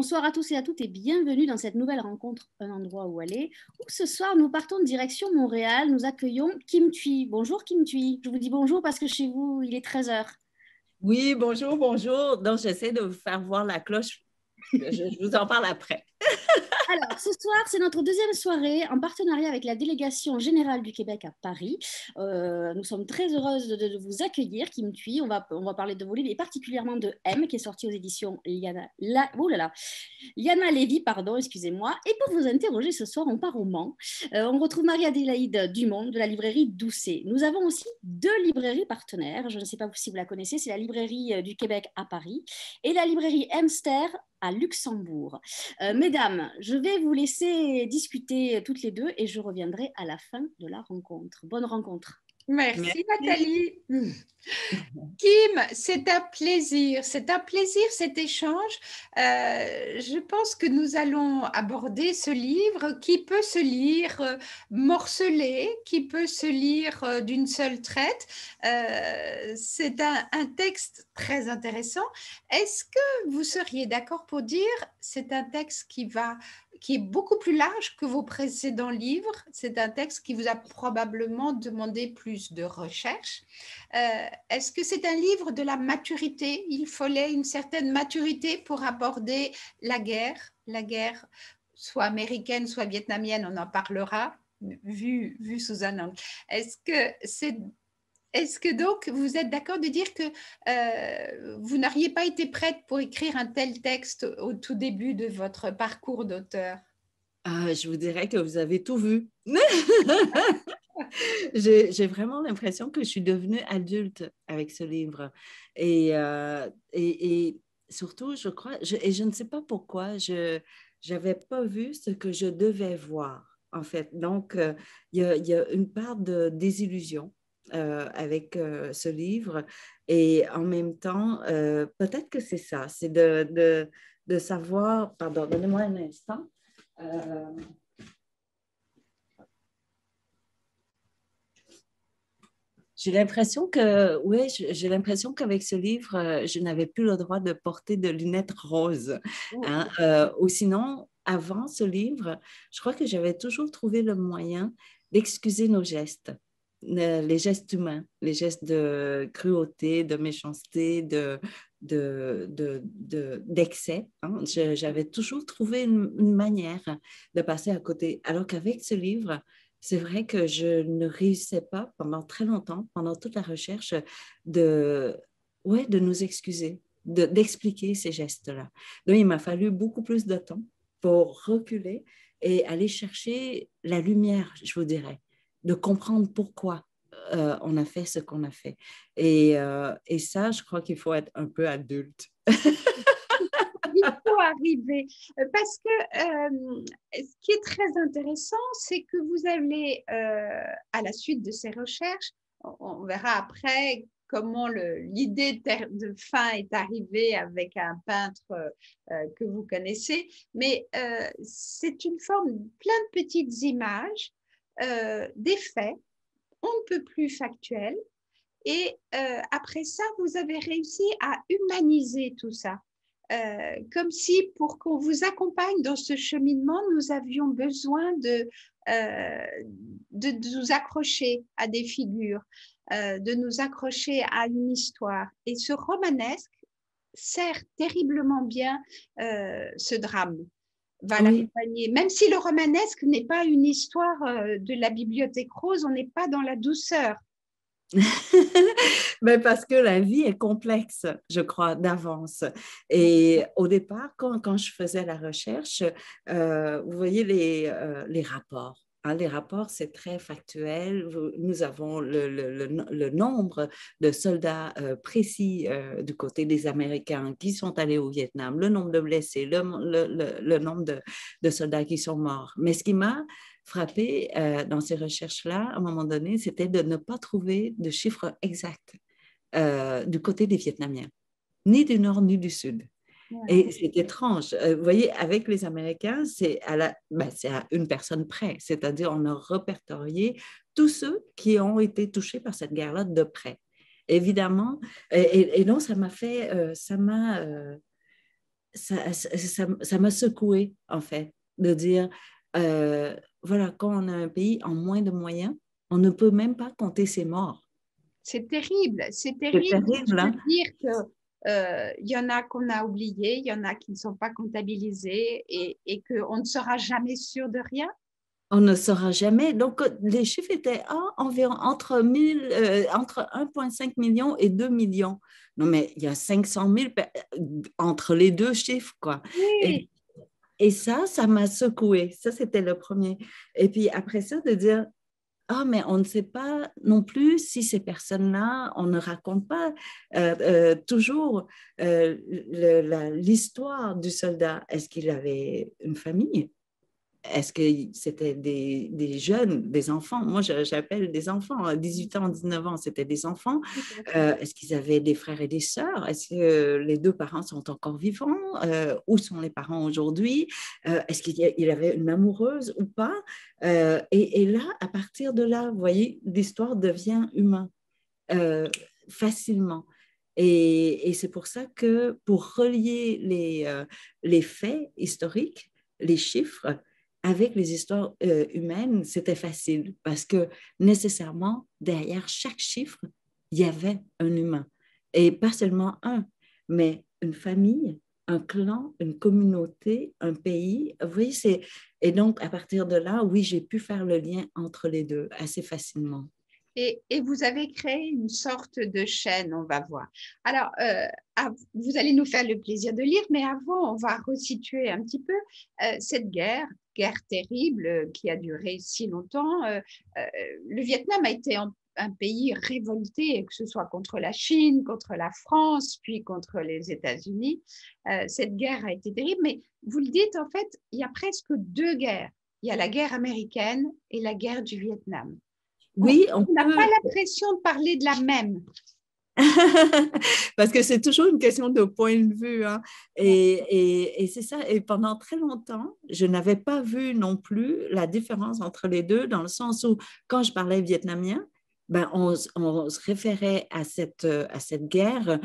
Bonsoir à tous et à toutes et bienvenue dans cette nouvelle rencontre Un endroit où aller, où ce soir nous partons de direction Montréal. Nous accueillons Kim Thuy. Bonjour Kim Thuy. Je vous dis bonjour parce que chez vous, il est 13 heures. Oui, bonjour, bonjour. Donc, j'essaie de vous faire voir la cloche. Je vous en parle après. Alors, ce soir, c'est notre deuxième soirée en partenariat avec la délégation générale du Québec à Paris. Nous sommes très heureuses de vous accueillir, Kim Thuy. On va parler de vos livres et particulièrement de M, qui est sorti aux éditions Liana Lévy, pardon, excusez-moi. Et pour vous interroger ce soir, on part au Mans. On retrouve Marie-Adélaïde Dumont de la librairie Doucet. Nous avons aussi deux librairies partenaires. Je ne sais pas si vous la connaissez, c'est la librairie du Québec à Paris et la librairie Hemster à Luxembourg. Mesdames, je vais vous laisser discuter toutes les deux et je reviendrai à la fin de la rencontre. Bonne rencontre. Merci, Nathalie. Kim, c'est un plaisir cet échange. Je pense que nous allons aborder ce livre qui peut se lire morcelé, qui peut se lire d'une seule traite. C'est un texte très intéressant. Est-ce que vous seriez d'accord pour dire c'est un texte qui est beaucoup plus large que vos précédents livres? C'est un texte qui vous a probablement demandé plus de recherche. Est-ce que c'est un livre de la maturité? Il fallait une certaine maturité pour aborder la guerre soit américaine, soit vietnamienne, on en parlera, vu sous un angle. Est-ce que donc vous êtes d'accord de dire que vous n'auriez pas été prête pour écrire un tel texte au tout début de votre parcours d'auteur? Je vous dirais que vous avez tout vu. J'ai vraiment l'impression que je suis devenue adulte avec ce livre. Et surtout, je crois, et je ne sais pas pourquoi, je n'avais pas vu ce que je devais voir, en fait. Donc, il y a une part de désillusion avec ce livre. Et en même temps, peut-être que c'est ça, c'est de savoir, pardon, donnez-moi un instant. J'ai l'impression que, oui, j'ai l'impression qu'avec ce livre, je n'avais plus le droit de porter de lunettes roses. Hein. Ou sinon, avant ce livre, je crois que j'avais toujours trouvé le moyen d'excuser nos gestes, les gestes humains, les gestes de cruauté, de méchanceté, d'excès. Hein. J'avais toujours trouvé une manière de passer à côté. Alors qu'avec ce livre, c'est vrai que je ne réussissais pas pendant très longtemps, pendant toute la recherche, de nous excuser, d'expliquer ces gestes-là. Donc, il m'a fallu beaucoup plus de temps pour reculer et aller chercher la lumière, je vous dirais, de comprendre pourquoi on a fait ce qu'on a fait. Et ça, je crois qu'il faut être un peu adulte. Il faut arriver. Parce que ce qui est très intéressant, c'est que vous allez, à la suite de ces recherches, on verra après comment l'idée de fin est arrivée avec un peintre que vous connaissez, mais c'est une forme, plein de petites images, des faits, on ne peut plus factuels, et après ça, vous avez réussi à humaniser tout ça. Comme si pour qu'on vous accompagne dans ce cheminement, nous avions besoin de nous accrocher à des figures, de nous accrocher à une histoire. Et ce romanesque sert terriblement bien ce drame. Va l'accompagner. Même si le romanesque n'est pas une histoire de la bibliothèque rose, on n'est pas dans la douceur. Ben parce que la vie est complexe, je crois, d'avance. Et au départ, quand je faisais la recherche, vous voyez les rapports. Hein, les rapports, c'est très factuel. Nous avons le nombre de soldats précis du côté des Américains qui sont allés au Vietnam, le nombre de blessés, le nombre de soldats qui sont morts. Mais ce qui m'a frappé dans ces recherches-là, à un moment donné, c'était de ne pas trouver de chiffres exacts du côté des Vietnamiens, ni du Nord ni du Sud. Ouais. Et c'est étrange. Vous voyez, avec les Américains, c'est à une personne près, c'est-à-dire on a répertorié tous ceux qui ont été touchés par cette guerre-là de près. Évidemment, et donc ça m'a ça m'a secoué, en fait, de dire, voilà, quand on a un pays en moins de moyens, on ne peut même pas compter ses morts. C'est terrible, c'est C'est terrible terrible, de hein? dire que y en a qu'on a oubliés, il y en a qui ne sont pas comptabilisés et qu'on ne sera jamais sûr de rien. On ne saura jamais. Donc, les chiffres étaient environ entre 1,5 million et 2 millions. Non, mais il y a 500 000 entre les deux chiffres, quoi. Oui, Et ça m'a secouée. Ça, c'était le premier. Et puis après ça, de dire, mais on ne sait pas non plus si ces personnes-là, on ne raconte pas toujours l'histoire du soldat. Est-ce qu'il avait une famille? Est-ce que c'était des jeunes, des enfants? Moi, j'appelle des enfants, à 18 ans, 19 ans, c'était des enfants. Est-ce qu'ils avaient des frères et des sœurs? Est-ce que les deux parents sont encore vivants? Où sont les parents aujourd'hui? Est-ce qu'il avait une amoureuse ou pas? Et là, à partir de là, vous voyez, l'histoire devient humaine facilement. Et c'est pour ça que pour relier les faits historiques, les chiffres, avec les histoires humaines, c'était facile parce que nécessairement, derrière chaque chiffre, il y avait un humain. Et pas seulement un, mais une famille, un clan, une communauté, un pays. Vous voyez, et donc, à partir de là, oui, j'ai pu faire le lien entre les deux assez facilement. et vous avez créé une sorte de chaîne, on va voir. Alors, vous allez nous faire le plaisir de lire, mais avant, on va resituer un petit peu cette guerre terrible qui a duré si longtemps. Le Vietnam a été un pays révolté, que ce soit contre la Chine, contre la France, puis contre les États-Unis. Cette guerre a été terrible, mais vous le dites, en fait, il y a presque deux guerres. Il y a la guerre américaine et la guerre du Vietnam. Oui, on n'a pas l'impression de parler de la même. Parce que c'est toujours une question de point de vue. Hein. Et c'est ça. Et pendant très longtemps, je n'avais pas vu non plus la différence entre les deux, dans le sens où, quand je parlais vietnamien, ben, on se référait à cette guerre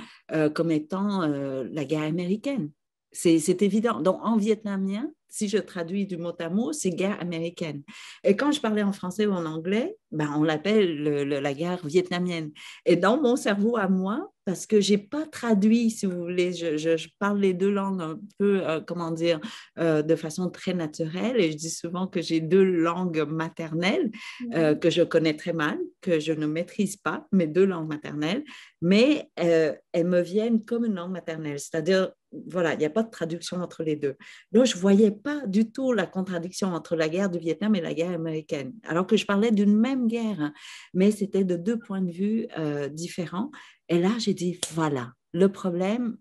comme étant la guerre américaine. C'est évident. Donc, en vietnamien, si je traduis du mot à mot, c'est guerre américaine. Et quand je parlais en français ou en anglais, ben, on l'appelle la guerre vietnamienne. Et dans mon cerveau à moi, parce que je n'ai pas traduit, si vous voulez, je parle les deux langues un peu, comment dire, de façon très naturelle. Et je dis souvent que j'ai deux langues maternelles que je connais très mal, que je ne maîtrise pas, mes deux langues maternelles, mais elles me viennent comme une langue maternelle. C'est-à-dire, voilà, il n'y a pas de traduction entre les deux. Donc, je ne voyais pas du tout la contradiction entre la guerre du Vietnam et la guerre américaine, alors que je parlais d'une même guerre, hein, mais c'était de deux points de vue différents. Et là, j'ai dit, voilà, le problème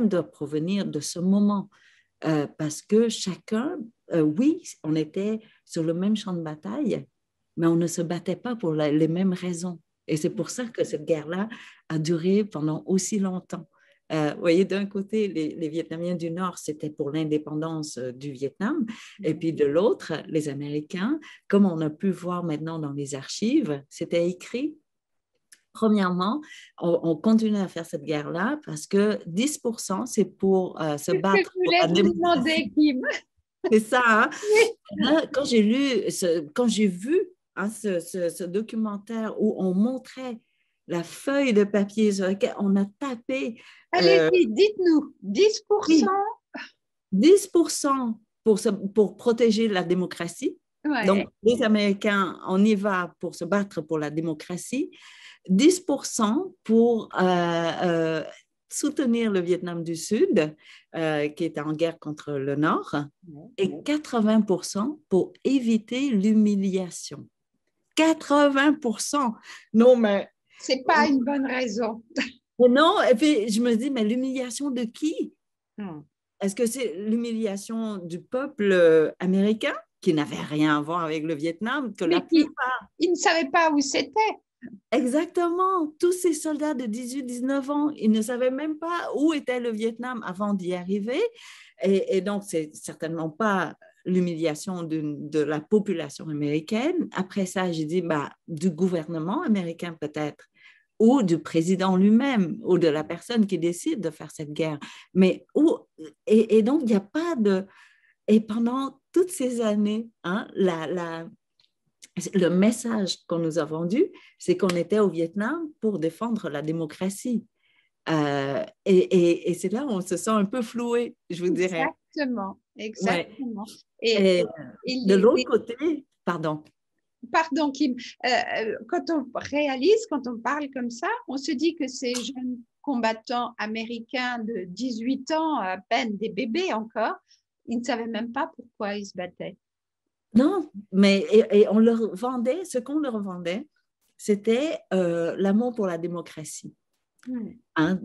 doit provenir de ce moment, parce que chacun, oui, on était sur le même champ de bataille, mais on ne se battait pas pour les mêmes raisons. Et c'est pour ça que cette guerre-là a duré pendant aussi longtemps. Vous voyez, d'un côté, les Vietnamiens du Nord, c'était pour l'indépendance du Vietnam, et puis de l'autre, les Américains, comme on a pu voir maintenant dans les archives, c'était écrit. Premièrement, on continue à faire cette guerre-là parce que 10%, c'est pour se battre pour la démocratie. C'est ça, hein? Là, quand j'ai vu hein, ce documentaire où on montrait la feuille de papier sur laquelle on a tapé. Allez-y, dites-nous, 10%. 10% pour protéger la démocratie. Ouais. Donc, les Américains, on y va pour se battre pour la démocratie. 10% pour soutenir le Vietnam du Sud, qui est en guerre contre le Nord, et 80% pour éviter l'humiliation. 80%! Non, mais... C'est pas une bonne raison. Non, et puis je me dis, mais l'humiliation de qui? Est-ce que c'est l'humiliation du peuple américain qui n'avait rien à voir avec le Vietnam, que la plupart... Ils ne savaient pas où c'était. Exactement. Tous ces soldats de 18-19 ans, ils ne savaient même pas où était le Vietnam avant d'y arriver. Et donc, c'est certainement pas l'humiliation de la population américaine. Après ça, j'ai dit, du gouvernement américain peut-être ou du président lui-même, ou de la personne qui décide de faire cette guerre. Et donc, il n'y a pas de... Et pendant toutes ces années, hein, le message qu'on nous a vendu, c'est qu'on était au Vietnam pour défendre la démocratie. Et c'est là où on se sent un peu floué, je vous dirais. Exactement, Ouais. exactement. Et de l'autre côté, pardon. Pardon, Kim, quand on réalise, quand on parle comme ça, on se dit que ces jeunes combattants américains de 18 ans, à peine des bébés encore, ils ne savaient même pas pourquoi ils se battaient. Non, mais et on leur vendait, ce qu'on leur vendait, c'était l'amour pour la démocratie. Hein,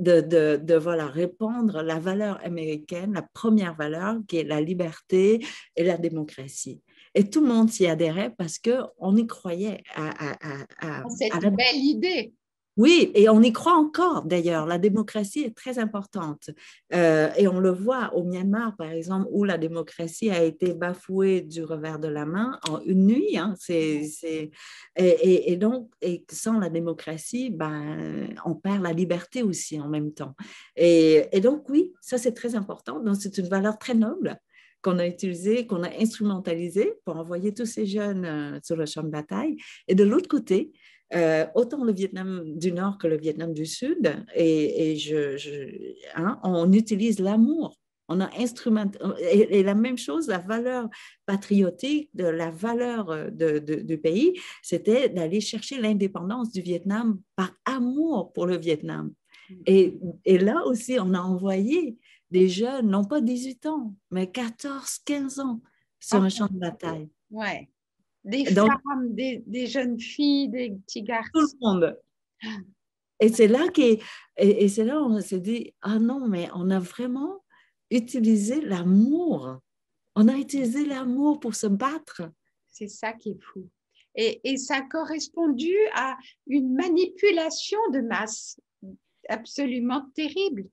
voilà, répandre la valeur américaine, la première valeur qui est la liberté et la démocratie. Et tout le monde s'y adhérait parce qu'on y croyait à cette belle idée. Oui, et on y croit encore d'ailleurs. La démocratie est très importante. Et on le voit au Myanmar, par exemple, où la démocratie a été bafouée du revers de la main en une nuit. Hein. Et donc, sans la démocratie, ben, on perd la liberté aussi en même temps. Et donc, oui, ça c'est très important. Donc, c'est une valeur très noble qu'on a utilisée, qu'on a instrumentalisée pour envoyer tous ces jeunes sur le champ de bataille. Et de l'autre côté, autant le Vietnam du Nord que le Vietnam du Sud, hein, on utilise l'amour. On a et la même chose, la valeur patriotique, de la valeur du pays, c'était d'aller chercher l'indépendance du Vietnam par amour pour le Vietnam. Et là aussi, on a envoyé des jeunes, non pas 18 ans, mais 14, 15 ans sur un champ de bataille. Ouais. Des Donc, femmes, des jeunes filles, des petits garçons. Tout le monde. Et c'est là on s'est dit, ah non, mais on a vraiment utilisé l'amour. On a utilisé l'amour pour se battre. C'est ça qui est fou. Et ça a correspondu à une manipulation de masse absolument terrible.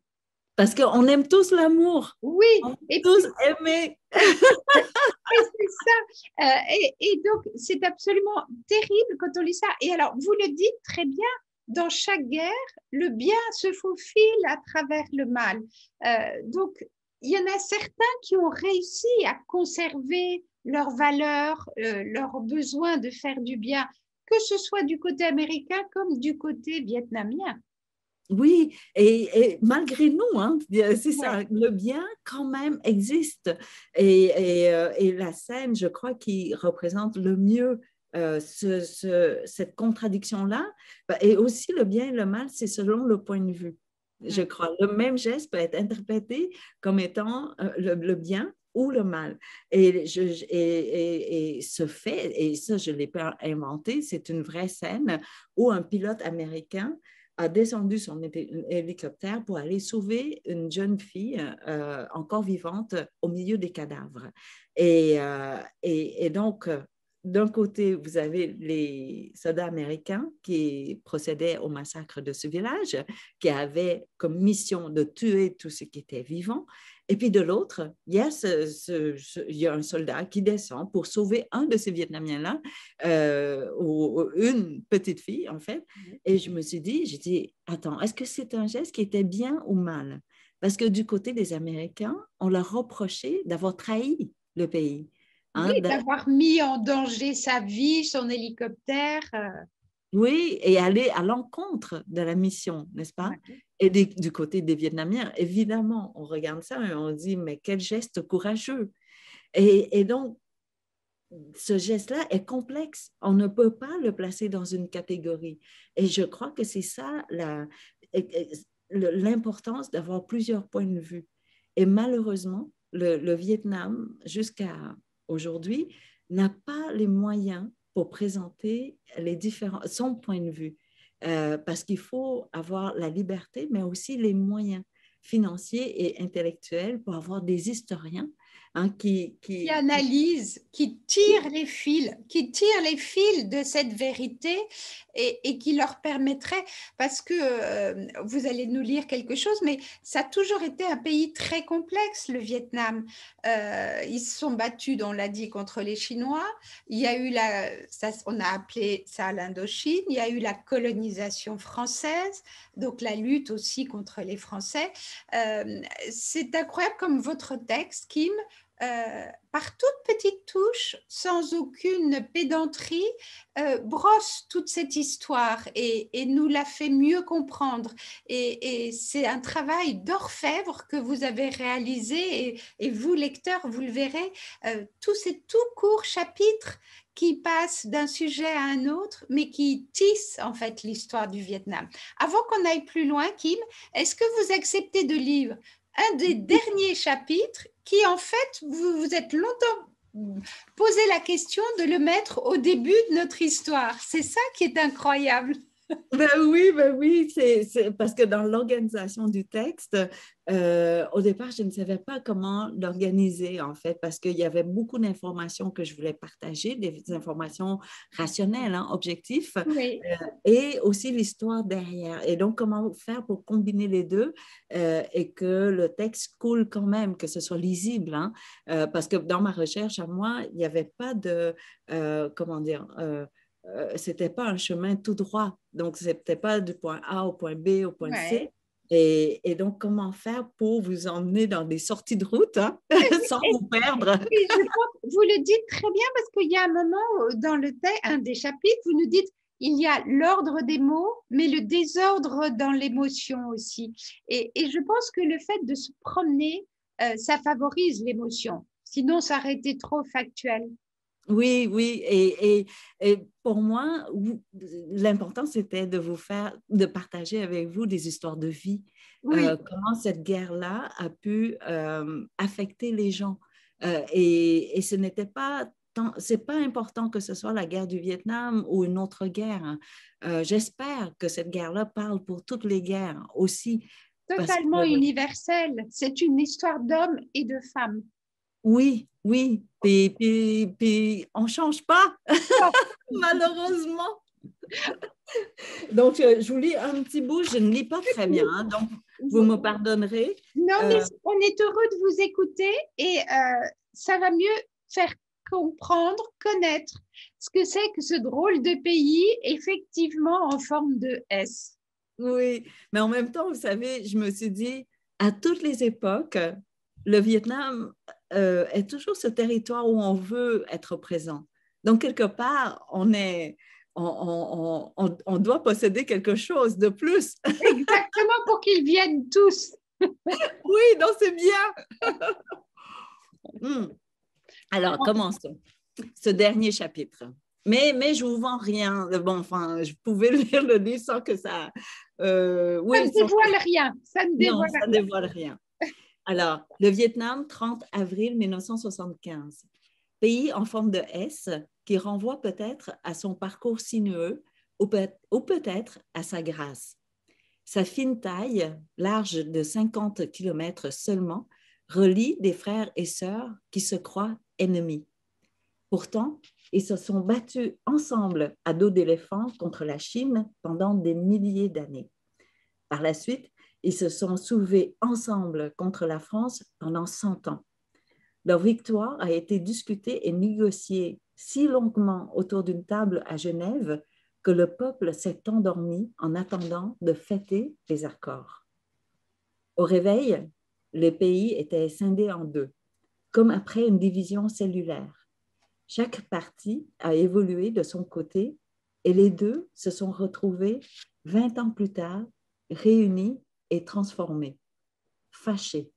Parce qu'on aime tous l'amour. Oui. On aime tous aimer. C'est ça. Et donc, c'est absolument terrible quand on lit ça. Et alors, vous le dites très bien, dans chaque guerre, le bien se faufile à travers le mal. Donc, il y en a certains qui ont réussi à conserver leurs valeurs, leur besoin de faire du bien, que ce soit du côté américain comme du côté vietnamien. Oui, et malgré nous, hein, c'est ça, le bien quand même existe. Et la scène, je crois, qui représente le mieux cette contradiction-là, et aussi le bien et le mal, c'est selon le point de vue. Je crois, le même geste peut être interprété comme étant le bien ou le mal. Et ce fait, et ça, je ne l'ai pas inventé, c'est une vraie scène où un pilote américain a descendu son hélicoptère pour aller sauver une jeune fille encore vivante au milieu des cadavres. Et donc, d'un côté, vous avez les soldats américains qui procédaient au massacre de ce village, qui avaient comme mission de tuer tout ce qui était vivant. Et puis de l'autre, il y a un soldat qui descend pour sauver un de ces Vietnamiens-là, ou une petite fille, en fait. Et je me suis dit, j'ai dit, attends, est-ce que c'est un geste qui était bien ou mal? Parce que du côté des Américains, on leur reprochait d'avoir trahi le pays. Hein, oui, d'avoir mis en danger sa vie, son hélicoptère. Oui, et aller à l'encontre de la mission, n'est-ce pas? Et du côté des Vietnamiens, évidemment, on regarde ça et on dit, mais quel geste courageux. Et donc, ce geste-là est complexe. On ne peut pas le placer dans une catégorie. Et je crois que c'est ça l'importance d'avoir plusieurs points de vue. Et malheureusement, le Vietnam, jusqu'à aujourd'hui, n'a pas les moyens pour présenter son point de vue. Parce qu'il faut avoir la liberté, mais aussi les moyens financiers et intellectuels pour avoir des historiens hein, qui analyse, qui tire les fils de cette vérité et qui leur permettrait, parce que vous allez nous lire quelque chose, mais ça a toujours été un pays très complexe, le Vietnam. Ils se sont battus, on l'a dit, contre les Chinois. Il y a eu on a appelé ça l'Indochine. Il y a eu la colonisation française, donc la lutte aussi contre les Français. C'est incroyable comme votre texte, Kim, par toutes petites touches, sans aucune pédanterie, brosse toute cette histoire et nous la fait mieux comprendre. Et c'est un travail d'orfèvre que vous avez réalisé et vous, lecteurs, vous le verrez, tous ces tout courts chapitres qui passent d'un sujet à un autre, mais qui tissent en fait l'histoire du Vietnam. Avant qu'on aille plus loin, Kim, est-ce que vous acceptez de lire un des derniers chapitres qui, en fait, vous vous êtes longtemps posé la question de le mettre au début de notre histoire. C'est ça qui est incroyable. Ben oui, c'est parce que dans l'organisation du texte, au départ, je ne savais pas comment l'organiser, en fait, parce qu'il y avait beaucoup d'informations que je voulais partager, des informations rationnelles, hein, objectives, Oui. Et aussi l'histoire derrière. Et donc, comment faire pour combiner les deux et que le texte coule quand même, que ce soit lisible, hein, parce que dans ma recherche, à moi, il n'y avait pas de, comment dire, c'était pas un chemin tout droit. Donc, c'était pas du point A au point B au point C. Ouais. Et donc, comment faire pour vous emmener dans des sorties de route hein, sans vous perdre? Oui, je crois que vous le dites très bien parce qu'il y a un moment dans un des chapitres, vous nous dites il y a l'ordre des mots, mais le désordre dans l'émotion aussi. Et je pense que le fait de se promener, ça favorise l'émotion. Sinon, ça aurait été trop factuel. Oui, oui. Et pour moi, l'important, c'était de vous faire, de partager avec vous des histoires de vie. Oui, Comment cette guerre-là a pu affecter les gens. Et ce n'était pas c'est pas important que ce soit la guerre du Vietnam ou une autre guerre. Hein. J'espère que cette guerre-là parle pour toutes les guerres aussi. Parce que, totalement universelle. C'est une histoire d'hommes et de femmes. oui, oui. Puis on ne change pas, malheureusement. Donc, je vous lis un petit bout. Je ne lis pas très bien, hein, donc vous me pardonnerez. Non, mais on est heureux de vous écouter et ça va mieux faire comprendre, connaître ce que c'est que ce drôle de pays, effectivement en forme de S. Oui, mais en même temps, vous savez, je me suis dit, à toutes les époques, le Vietnam est toujours ce territoire où on veut être présent. Donc, quelque part, on doit posséder quelque chose de plus. Exactement, pour qu'ils viennent tous. Oui, donc c'est bien. Alors, commençons. Ce dernier chapitre. Mais je ne vous vends rien. Bon, enfin, je pouvais lire le livre sans que ça... Ça oui, ne dévoile rien. Ça ne non, dévoile ça ne rien. dévoile rien. Alors, le Vietnam, 30 avril 1975. Pays en forme de S qui renvoie peut-être à son parcours sinueux ou peut-être à sa grâce. Sa fine taille, large de 50 km seulement, relie des frères et sœurs qui se croient ennemis. Pourtant, ils se sont battus ensemble à dos d'éléphant contre la Chine pendant des milliers d'années. Par la suite, ils se sont soulevés ensemble contre la France pendant 100 ans. Leur victoire a été discutée et négociée si longuement autour d'une table à Genève que le peuple s'est endormi en attendant de fêter les accords. Au réveil, le pays était scindé en deux, comme après une division cellulaire. Chaque parti a évolué de son côté et les deux se sont retrouvés 20 ans plus tard, réunis et transformés, fâchés.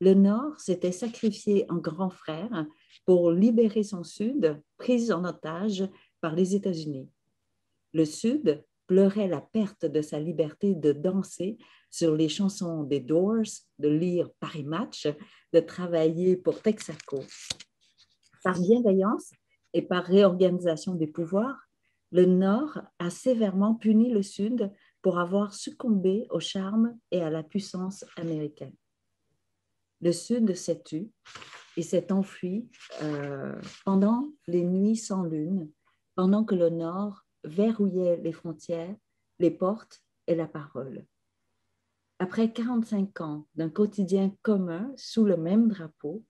Le Nord s'était sacrifié en grand frère pour libérer son Sud, pris en otage par les États-Unis. Le Sud pleurait la perte de sa liberté de danser sur les chansons des Doors, de lire Paris Match, de travailler pour Texaco. Par bienveillance et par réorganisation des pouvoirs, le Nord a sévèrement puni le Sud pour avoir succombé au charme et à la puissance américaine. Le Sud s'est tu Il s'est enfui pendant les nuits sans lune, pendant que le Nord verrouillait les frontières, les portes et la parole. Après 45 ans d'un quotidien commun sous le même drapeau,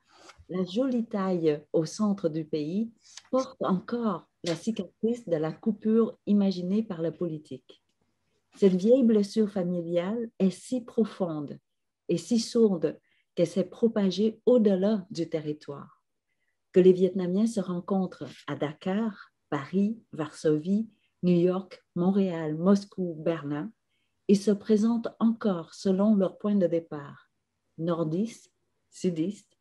la jolie taille au centre du pays porte encore la cicatrice de la coupure imaginée par la politique. Cette vieille blessure familiale est si profonde et si sourde qu'elle s'est propagée au-delà du territoire, que les Vietnamiens se rencontrent à Dakar, Paris, Varsovie, New York, Montréal, Moscou, Berlin, et se présentent encore selon leur point de départ, nordistes, sudistes,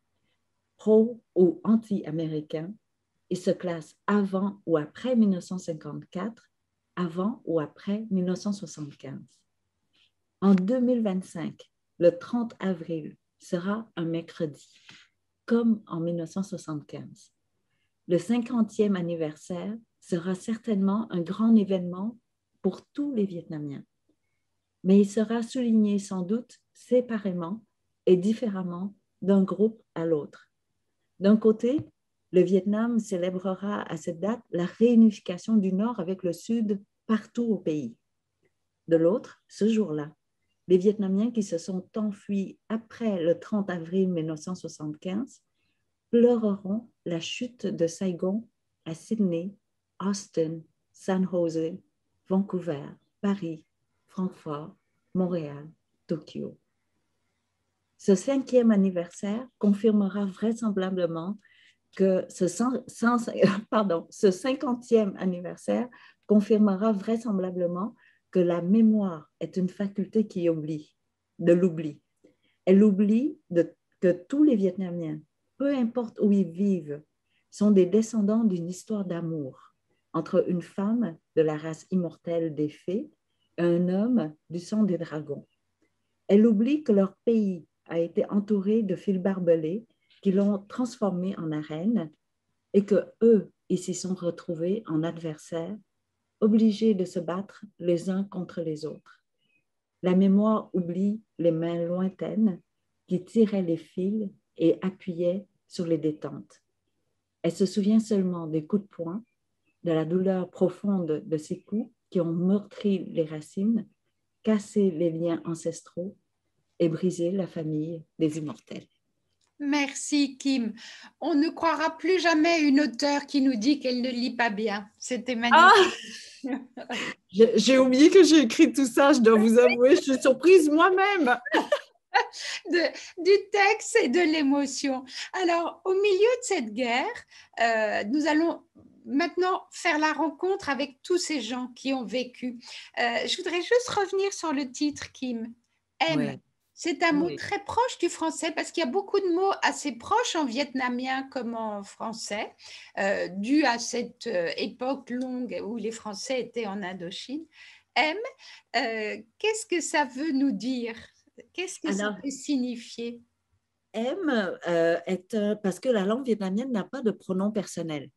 pro ou anti-américains, et se classent avant ou après 1954, avant ou après 1975. En 2025, le 30 avril sera un mercredi, comme en 1975. Le 50e anniversaire sera certainement un grand événement pour tous les Vietnamiens, mais il sera souligné sans doute séparément et différemment d'un groupe à l'autre. D'un côté, le Vietnam célébrera à cette date la réunification du Nord avec le Sud partout au pays. De l'autre, ce jour-là, les Vietnamiens qui se sont enfuis après le 30 avril 1975 pleureront la chute de Saigon à Sydney, Austin, San Jose, Vancouver, Paris, Francfort, Montréal, Tokyo. Ce 5e anniversaire confirmera vraisemblablement que ce 50e anniversaire confirmera vraisemblablement que la mémoire est une faculté qui oublie, de l'oubli. Elle oublie que tous les Vietnamiens, peu importe où ils vivent, sont des descendants d'une histoire d'amour entre une femme de la race immortelle des fées et un homme du sang des dragons. Elle oublie que leur pays a été entouré de fils barbelés qui l'ont transformé en arène et que eux, ils s'y sont retrouvés en adversaires, obligés de se battre les uns contre les autres. La mémoire oublie les mains lointaines qui tiraient les fils et appuyaient sur les détentes. Elle se souvient seulement des coups de poing, de la douleur profonde de ces coups qui ont meurtri les racines, cassé les liens ancestraux et brisé la famille des immortels. Merci Kim. On ne croira plus jamais une auteure qui nous dit qu'elle ne lit pas bien. C'était magnifique. J'ai oublié que j'ai écrit tout ça, je dois vous avouer, je suis surprise moi-même. Du texte et de l'émotion. Alors, au milieu de cette guerre, nous allons maintenant faire la rencontre avec tous ces gens qui ont vécu. Je voudrais juste revenir sur le titre, Kim. M. Ouais. C'est un mot très proche du français parce qu'il y a beaucoup de mots assez proches en vietnamien comme en français, dû à cette époque longue où les Français étaient en Indochine. M, qu'est-ce que ça veut nous dire? Qu'est-ce que ça peut signifier? M est parce que la langue vietnamienne n'a pas de pronom personnel.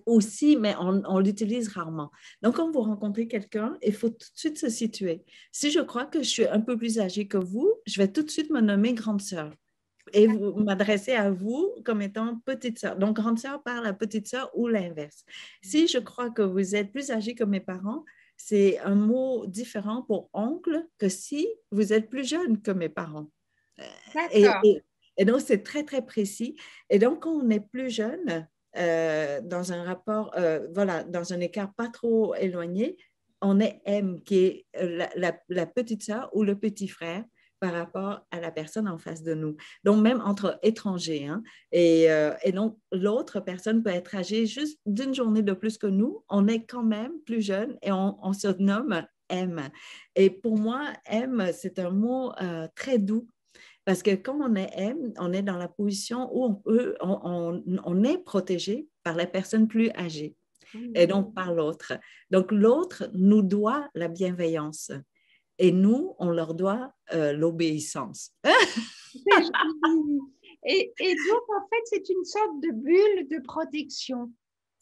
Aussi, mais on l'utilise rarement. Donc, quand vous rencontrez quelqu'un, il faut tout de suite se situer. Si je crois que je suis un peu plus âgée que vous, je vais tout de suite me nommer grande sœur et vous m'adresser à vous comme étant petite sœur. Donc, grande sœur parle à petite sœur ou l'inverse. Si je crois que vous êtes plus âgée que mes parents, c'est un mot différent pour oncle que si vous êtes plus jeune que mes parents. Et donc, c'est très, très précis. Et donc, quand on est plus jeune, dans un rapport, voilà, dans un écart pas trop éloigné, on est M, qui est la petite sœur ou le petit frère par rapport à la personne en face de nous. Donc, même entre étrangers. Hein, et donc, l'autre personne peut être âgée juste d'une journée de plus que nous. On est quand même plus jeune et on se nomme M. Et pour moi, M, c'est un mot très doux. Parce que quand on est M, on est dans la position où on est protégé par la personne plus âgée et donc par l'autre. Donc, l'autre nous doit la bienveillance et nous, on leur doit l'obéissance. Et donc, en fait, c'est une sorte de bulle de protection.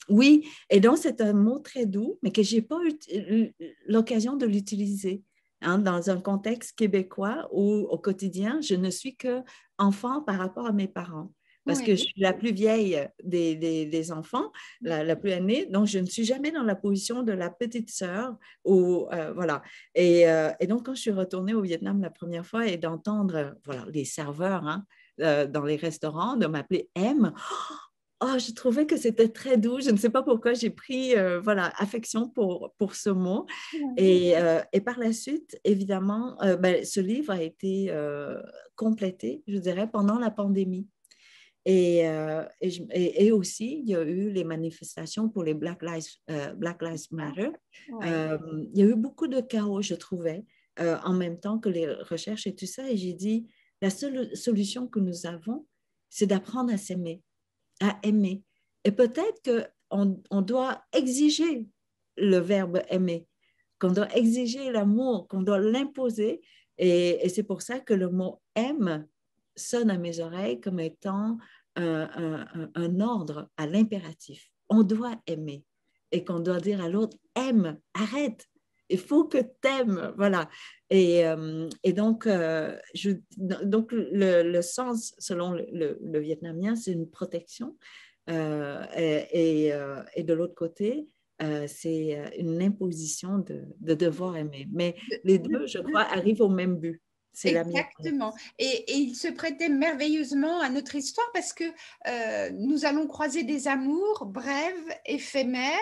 Oui, et donc c'est un mot très doux, mais que je n'ai pas eu l'occasion de l'utiliser. Hein, dans un contexte québécois où au quotidien, je ne suis qu'enfant par rapport à mes parents. parce que je suis la plus vieille des enfants, la plus aînée, donc je ne suis jamais dans la position de la petite sœur. Voilà. Et donc, quand je suis retournée au Vietnam la première fois et d'entendre voilà, les serveurs dans les restaurants, de m'appeler M, oh, je trouvais que c'était très doux. Je ne sais pas pourquoi j'ai pris voilà, affection pour ce mot. Et par la suite, évidemment, ce livre a été complété, je dirais, pendant la pandémie. Et aussi, il y a eu les manifestations pour les Black Lives Matter. Il y a eu beaucoup de chaos, je trouvais, en même temps que les recherches et tout ça. Et j'ai dit, la seule solution que nous avons, c'est d'apprendre à s'aimer, à aimer. Et peut-être qu'on doit exiger le verbe aimer, qu'on doit exiger l'amour, qu'on doit l'imposer. Et c'est pour ça que le mot aime sonne à mes oreilles comme étant un ordre à l'impératif. On doit aimer et qu'on doit dire à l'autre, aime, arrête, il faut que t'aimes, voilà. Et donc, donc le sens, selon le vietnamien, c'est une protection. Et de l'autre côté, c'est une imposition de devoir aimer. Mais les deux, je crois, arrivent au même but. C'est exactement. Et il se prêtait merveilleusement à notre histoire parce que nous allons croiser des amours brèves, éphémères,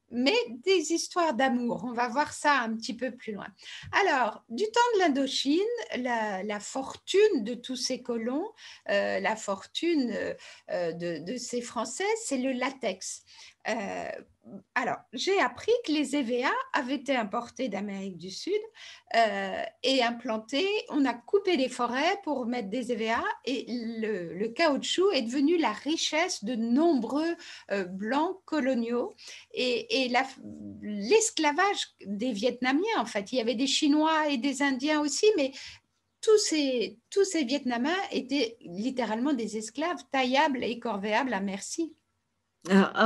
mais des histoires d'amour. On va voir ça un petit peu plus loin. Alors, du temps de l'Indochine, la fortune de tous ces colons, la fortune de ces Français, c'est le latex. Alors, j'ai appris que les EVA avaient été importés d'Amérique du Sud et implantés. On a coupé les forêts pour mettre des EVA et le caoutchouc est devenu la richesse de nombreux blancs coloniaux et l'esclavage des Vietnamiens, en fait. Il y avait des Chinois et des Indiens aussi, mais tous ces Vietnamiens étaient littéralement des esclaves taillables et corvéables à merci.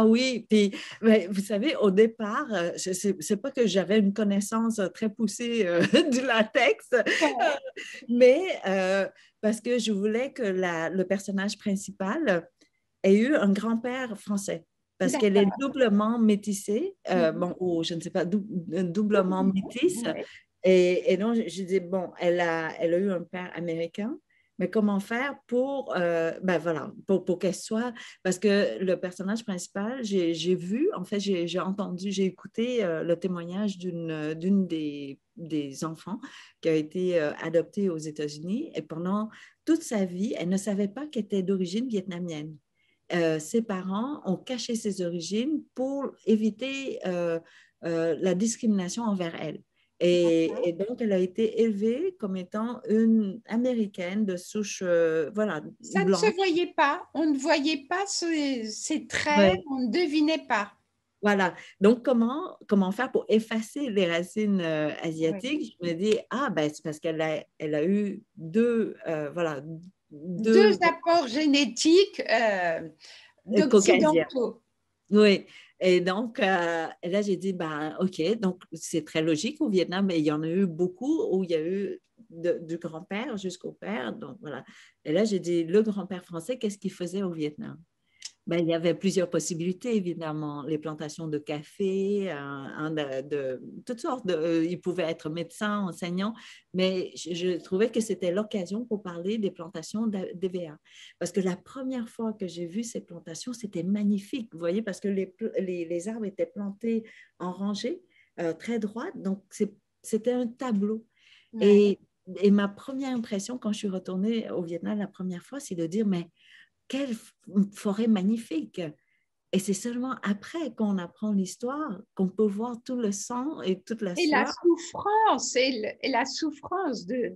Oui, puis vous savez, au départ, c'est pas que j'avais une connaissance très poussée du latex, mais parce que je voulais que le personnage principal ait eu un grand-père français, parce qu'elle est doublement métissée, ou je ne sais pas, doublement métisse, et donc je dis, bon, elle a eu un père américain, mais comment faire pour, voilà, pour qu'elle soit, parce que le personnage principal, j'ai vu, en fait, j'ai entendu, j'ai écouté le témoignage d'une des enfants qui a été adoptée aux États-Unis et pendant toute sa vie, elle ne savait pas qu'elle était d'origine vietnamienne. Ses parents ont caché ses origines pour éviter la discrimination envers elle. Et donc, elle a été élevée comme étant une Américaine de souche, voilà, ça blanche. ne se voyait pas, on ne voyait pas ses traits, on ne devinait pas. Voilà. Donc, comment faire pour effacer les racines asiatiques? Je me dis, c'est parce elle a eu deux apports génétiques caucasiens. d'occidentaux. Oui. Et donc, là, j'ai dit, OK, donc c'est très logique au Vietnam, mais il y en a eu beaucoup où il y a eu du grand-père jusqu'au père. Donc, voilà. Et là, j'ai dit, le grand-père français, qu'est-ce qu'il faisait au Vietnam? Il y avait plusieurs possibilités, évidemment. Les plantations de café, de toutes sortes. Il pouvait être médecin, enseignant, mais je trouvais que c'était l'occasion pour parler des plantations d'EVA. Parce que la première fois que j'ai vu ces plantations, c'était magnifique, vous voyez, parce que les arbres étaient plantés en rangée, très droite. Donc, c'était un tableau. Ouais. Et ma première impression, quand je suis retournée au Vietnam la première fois, c'est de dire, mais quelle forêt magnifique! Et c'est seulement après qu'on apprend l'histoire qu'on peut voir tout le sang et toute la sueur. Et la souffrance de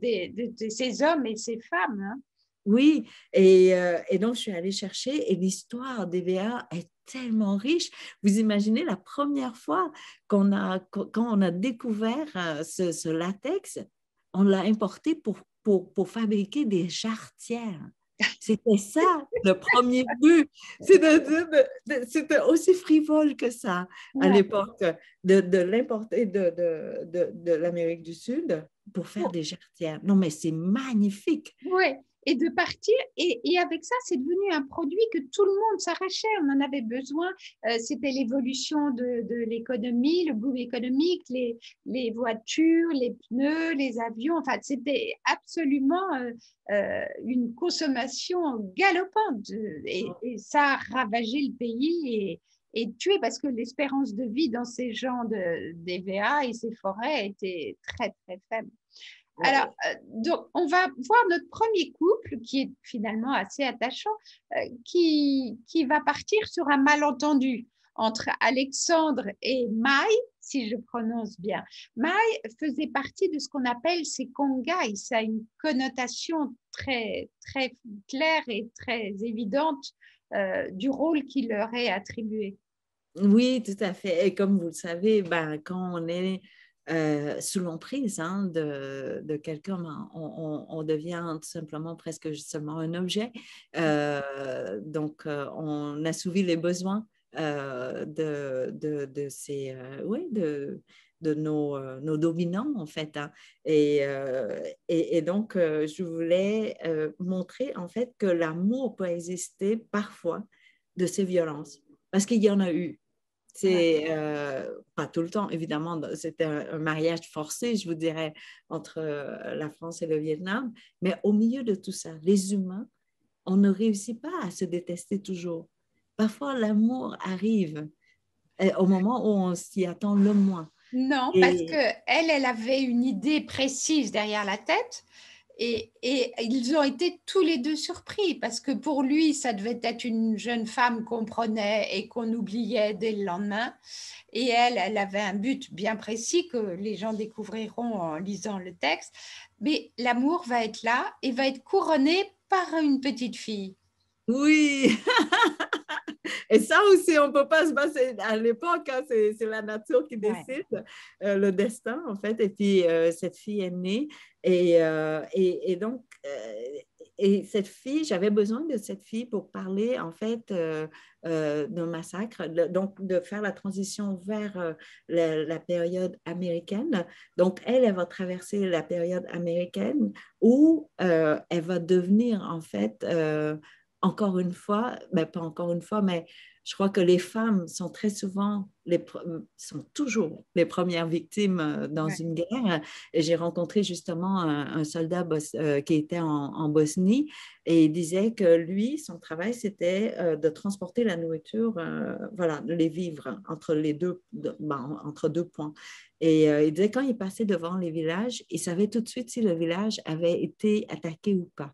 ces hommes et ces femmes. Hein. Oui, et donc je suis allée chercher et l'histoire d'EVA est tellement riche. Vous imaginez la première fois quand on a découvert ce latex, on l'a importé pour fabriquer des jarretières. C'était ça, le premier but. C'était aussi frivole que ça à l'époque, de l'importer de l'Amérique du Sud pour faire des jarretières. Non, mais c'est magnifique. Oui, et de partir. Et avec ça, c'est devenu un produit que tout le monde s'arrachait. On en avait besoin. C'était l'évolution de l'économie, le boom économique, les voitures, les pneus, les avions. Enfin, c'était absolument une consommation galopante. Et ça a ravagé le pays et tué parce que l'espérance de vie dans ces gens d'EVA et ces forêts était très, très faible. Alors, donc, on va voir notre premier couple qui est finalement assez attachant, qui va partir sur un malentendu entre Alexandre et Mai, si je prononce bien. Mai faisait partie de ce qu'on appelle ces Kongai. Ça a une connotation très, très claire et très évidente du rôle qui leur est attribué. Oui, tout à fait. Et comme vous le savez, ben, quand on est sous l'emprise de quelqu'un, ben, on devient tout simplement presque seulement un objet. Donc, on assouvit les besoins oui, de nos dominants, en fait. Hein. Et donc, je voulais montrer, en fait, que l'amour peut exister parfois de ces violences, parce qu'il y en a eu. C'est pas tout le temps, évidemment, c'était un mariage forcé, je vous dirais, entre la France et le Vietnam, mais au milieu de tout ça, les humains, on ne réussit pas à se détester toujours. Parfois, l'amour arrive au moment où on s'y attend le moins. Non, parce qu'elle avait une idée précise derrière la tête et ils ont été tous les deux surpris parce que pour lui, ça devait être une jeune femme qu'on prenait et qu'on oubliait dès le lendemain. Et elle avait un but bien précis que les gens découvriront en lisant le texte. Mais l'amour va être là et va être couronné par une petite fille. Oui, et ça aussi, on ne peut pas se passer à l'époque, hein, c'est la nature qui décide, le destin, en fait. Et puis, cette fille est née. Et donc, et cette fille, j'avais besoin de cette fille pour parler, en fait, d'un massacre, donc de faire la transition vers la période américaine. Donc, elle va traverser la période américaine où elle va devenir, en fait, encore une fois, ben pas encore une fois, mais je crois que les femmes sont très souvent, sont toujours les premières victimes dans une guerre. Et j'ai rencontré justement un soldat qui était en Bosnie et il disait que lui, son travail, c'était de transporter la nourriture, voilà, les vivres entre entre deux points. Et il disait quand il passait devant les villages, il savait tout de suite si le village avait été attaqué ou pas.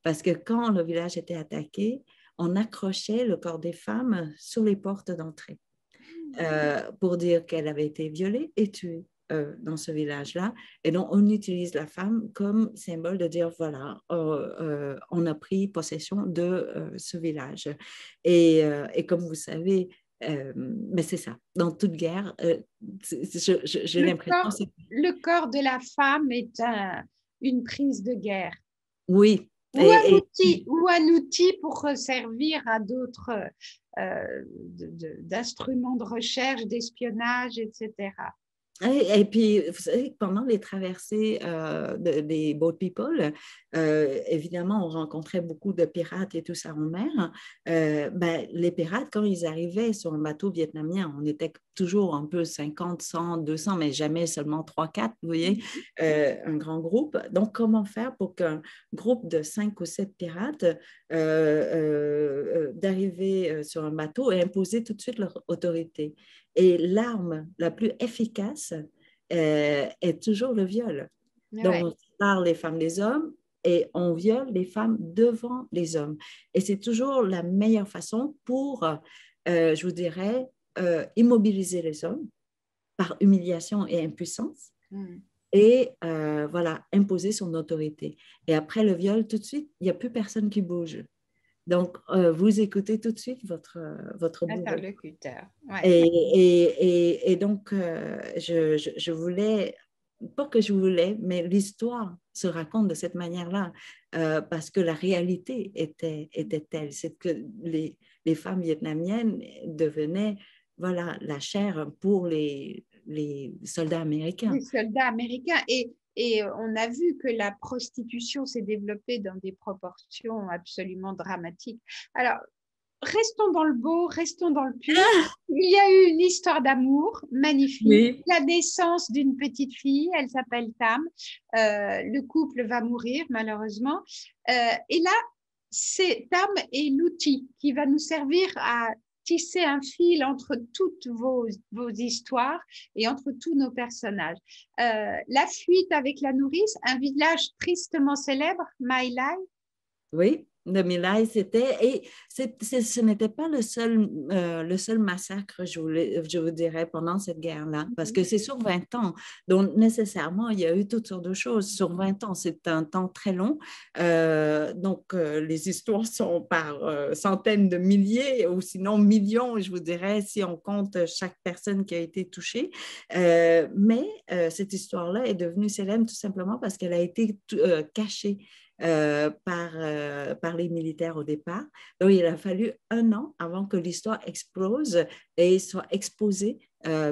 Parce que quand le village était attaqué, on accrochait le corps des femmes sur les portes d'entrée pour dire qu'elle avait été violée et tuée dans ce village-là. Et donc, on utilise la femme comme symbole de dire, voilà, on a pris possession de ce village. Et comme vous savez, mais c'est ça, dans toute guerre, j'ai l'impression... Le corps de la femme est une prise de guerre. Oui. Ou un outil pour servir à d'autres d'instruments de recherche, d'espionnage, etc. Et puis, vous savez, pendant les traversées des Boat People, évidemment, on rencontrait beaucoup de pirates et tout ça en mer. Ben, les pirates, quand ils arrivaient sur un bateau vietnamien, on était toujours un peu 50, 100, 200, mais jamais seulement 3, 4, vous voyez, un grand groupe. Donc, comment faire pour qu'un groupe de 5 ou 7 pirates d'arriver sur un bateau et imposer tout de suite leur autorité? Et l'arme la plus efficace est toujours le viol. Donc, on sépare les femmes des hommes et on viole les femmes devant les hommes. Et c'est toujours la meilleure façon pour, je vous dirais, immobiliser les hommes par humiliation et impuissance. Et voilà, imposer son autorité. Et après le viol, tout de suite, il n'y a plus personne qui bouge. Donc, vous écoutez tout de suite votre bourreau. Interlocuteur. Et donc, je voulais, pas que je voulais, mais l'histoire se raconte de cette manière-là, parce que la réalité était telle. C'est que les femmes vietnamiennes devenaient, voilà, la chair pour les soldats américains. Les soldats américains. Et Et on a vu que la prostitution s'est développée dans des proportions absolument dramatiques. Alors, restons dans le beau, restons dans le pur. Il y a eu une histoire d'amour magnifique. Oui. La naissance d'une petite fille, elle s'appelle Tam. Le couple va mourir, malheureusement. Et là, Tam est l'outil qui va nous servir à tisser un fil entre toutes vos histoires et entre tous nos personnages. La fuite avec la nourrice, un village tristement célèbre, My Lai. Oui, de My Lai, c'était, et ce n'était pas le seul massacre, je vous dirais, pendant cette guerre-là, parce que c'est sur 20 ans, donc nécessairement, il y a eu toutes sortes de choses. Sur 20 ans, c'est un temps très long, donc les histoires sont par centaines de milliers, ou sinon millions, je vous dirais, si on compte chaque personne qui a été touchée. Mais cette histoire-là est devenue célèbre tout simplement parce qu'elle a été cachée par les militaires au départ. Donc, il a fallu 1 an avant que l'histoire explose et soit exposée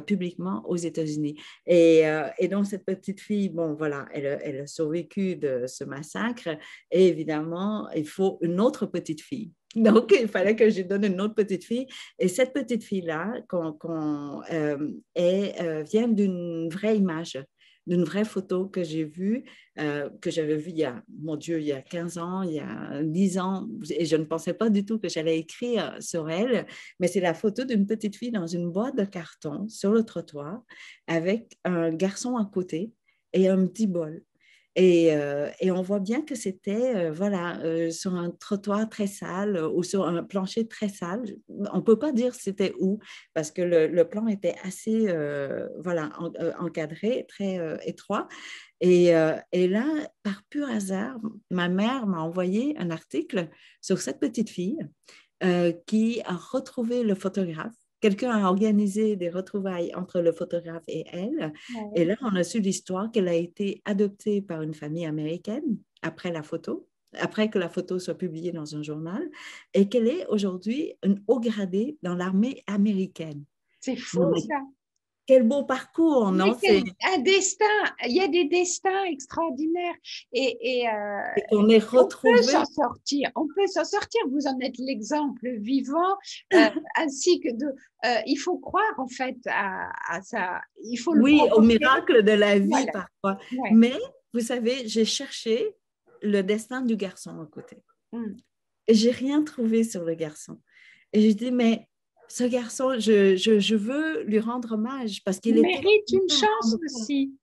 publiquement aux États-Unis. Et donc, cette petite fille, bon, voilà, elle a survécu de ce massacre. Et évidemment, il faut une autre petite fille. Donc, il fallait que je donne une autre petite fille. Et cette petite fille-là vient d'une vraie image, d'une vraie photo que j'ai vue, que j'avais vue il y a 15 ans, il y a 10 ans, et je ne pensais pas du tout que j'allais écrire sur elle, mais c'est la photo d'une petite fille dans une boîte de carton sur le trottoir avec un garçon à côté et un petit bol. Et on voit bien que c'était sur un trottoir très sale ou sur un plancher très sale. On ne peut pas dire c'était où parce que le plan était assez encadré, très étroit. Et là, par pur hasard, ma mère m'a envoyé un article sur cette petite fille qui a retrouvé le photographe. Quelqu'un a organisé des retrouvailles entre le photographe et elle. Ouais. Et là, on a su l'histoire qu'elle a été adoptée par une famille américaine après que la photo soit publiée dans un journal, et qu'elle est aujourd'hui une haut gradée dans l'armée américaine. C'est fou, ça. Quel beau parcours, non? C'est un destin. Il y a des destins extraordinaires. Et qu'on est retrouvé. On peut s'en sortir. On peut s'en sortir. Vous en êtes l'exemple vivant, ainsi que il faut croire en fait à ça. Il faut au miracle de la vie parfois. Ouais. Mais vous savez, j'ai cherché le destin du garçon à côté. Et j'ai rien trouvé sur le garçon. Et j'ai dit, mais ce garçon, je veux lui rendre hommage parce qu'il mérite une chance aussi.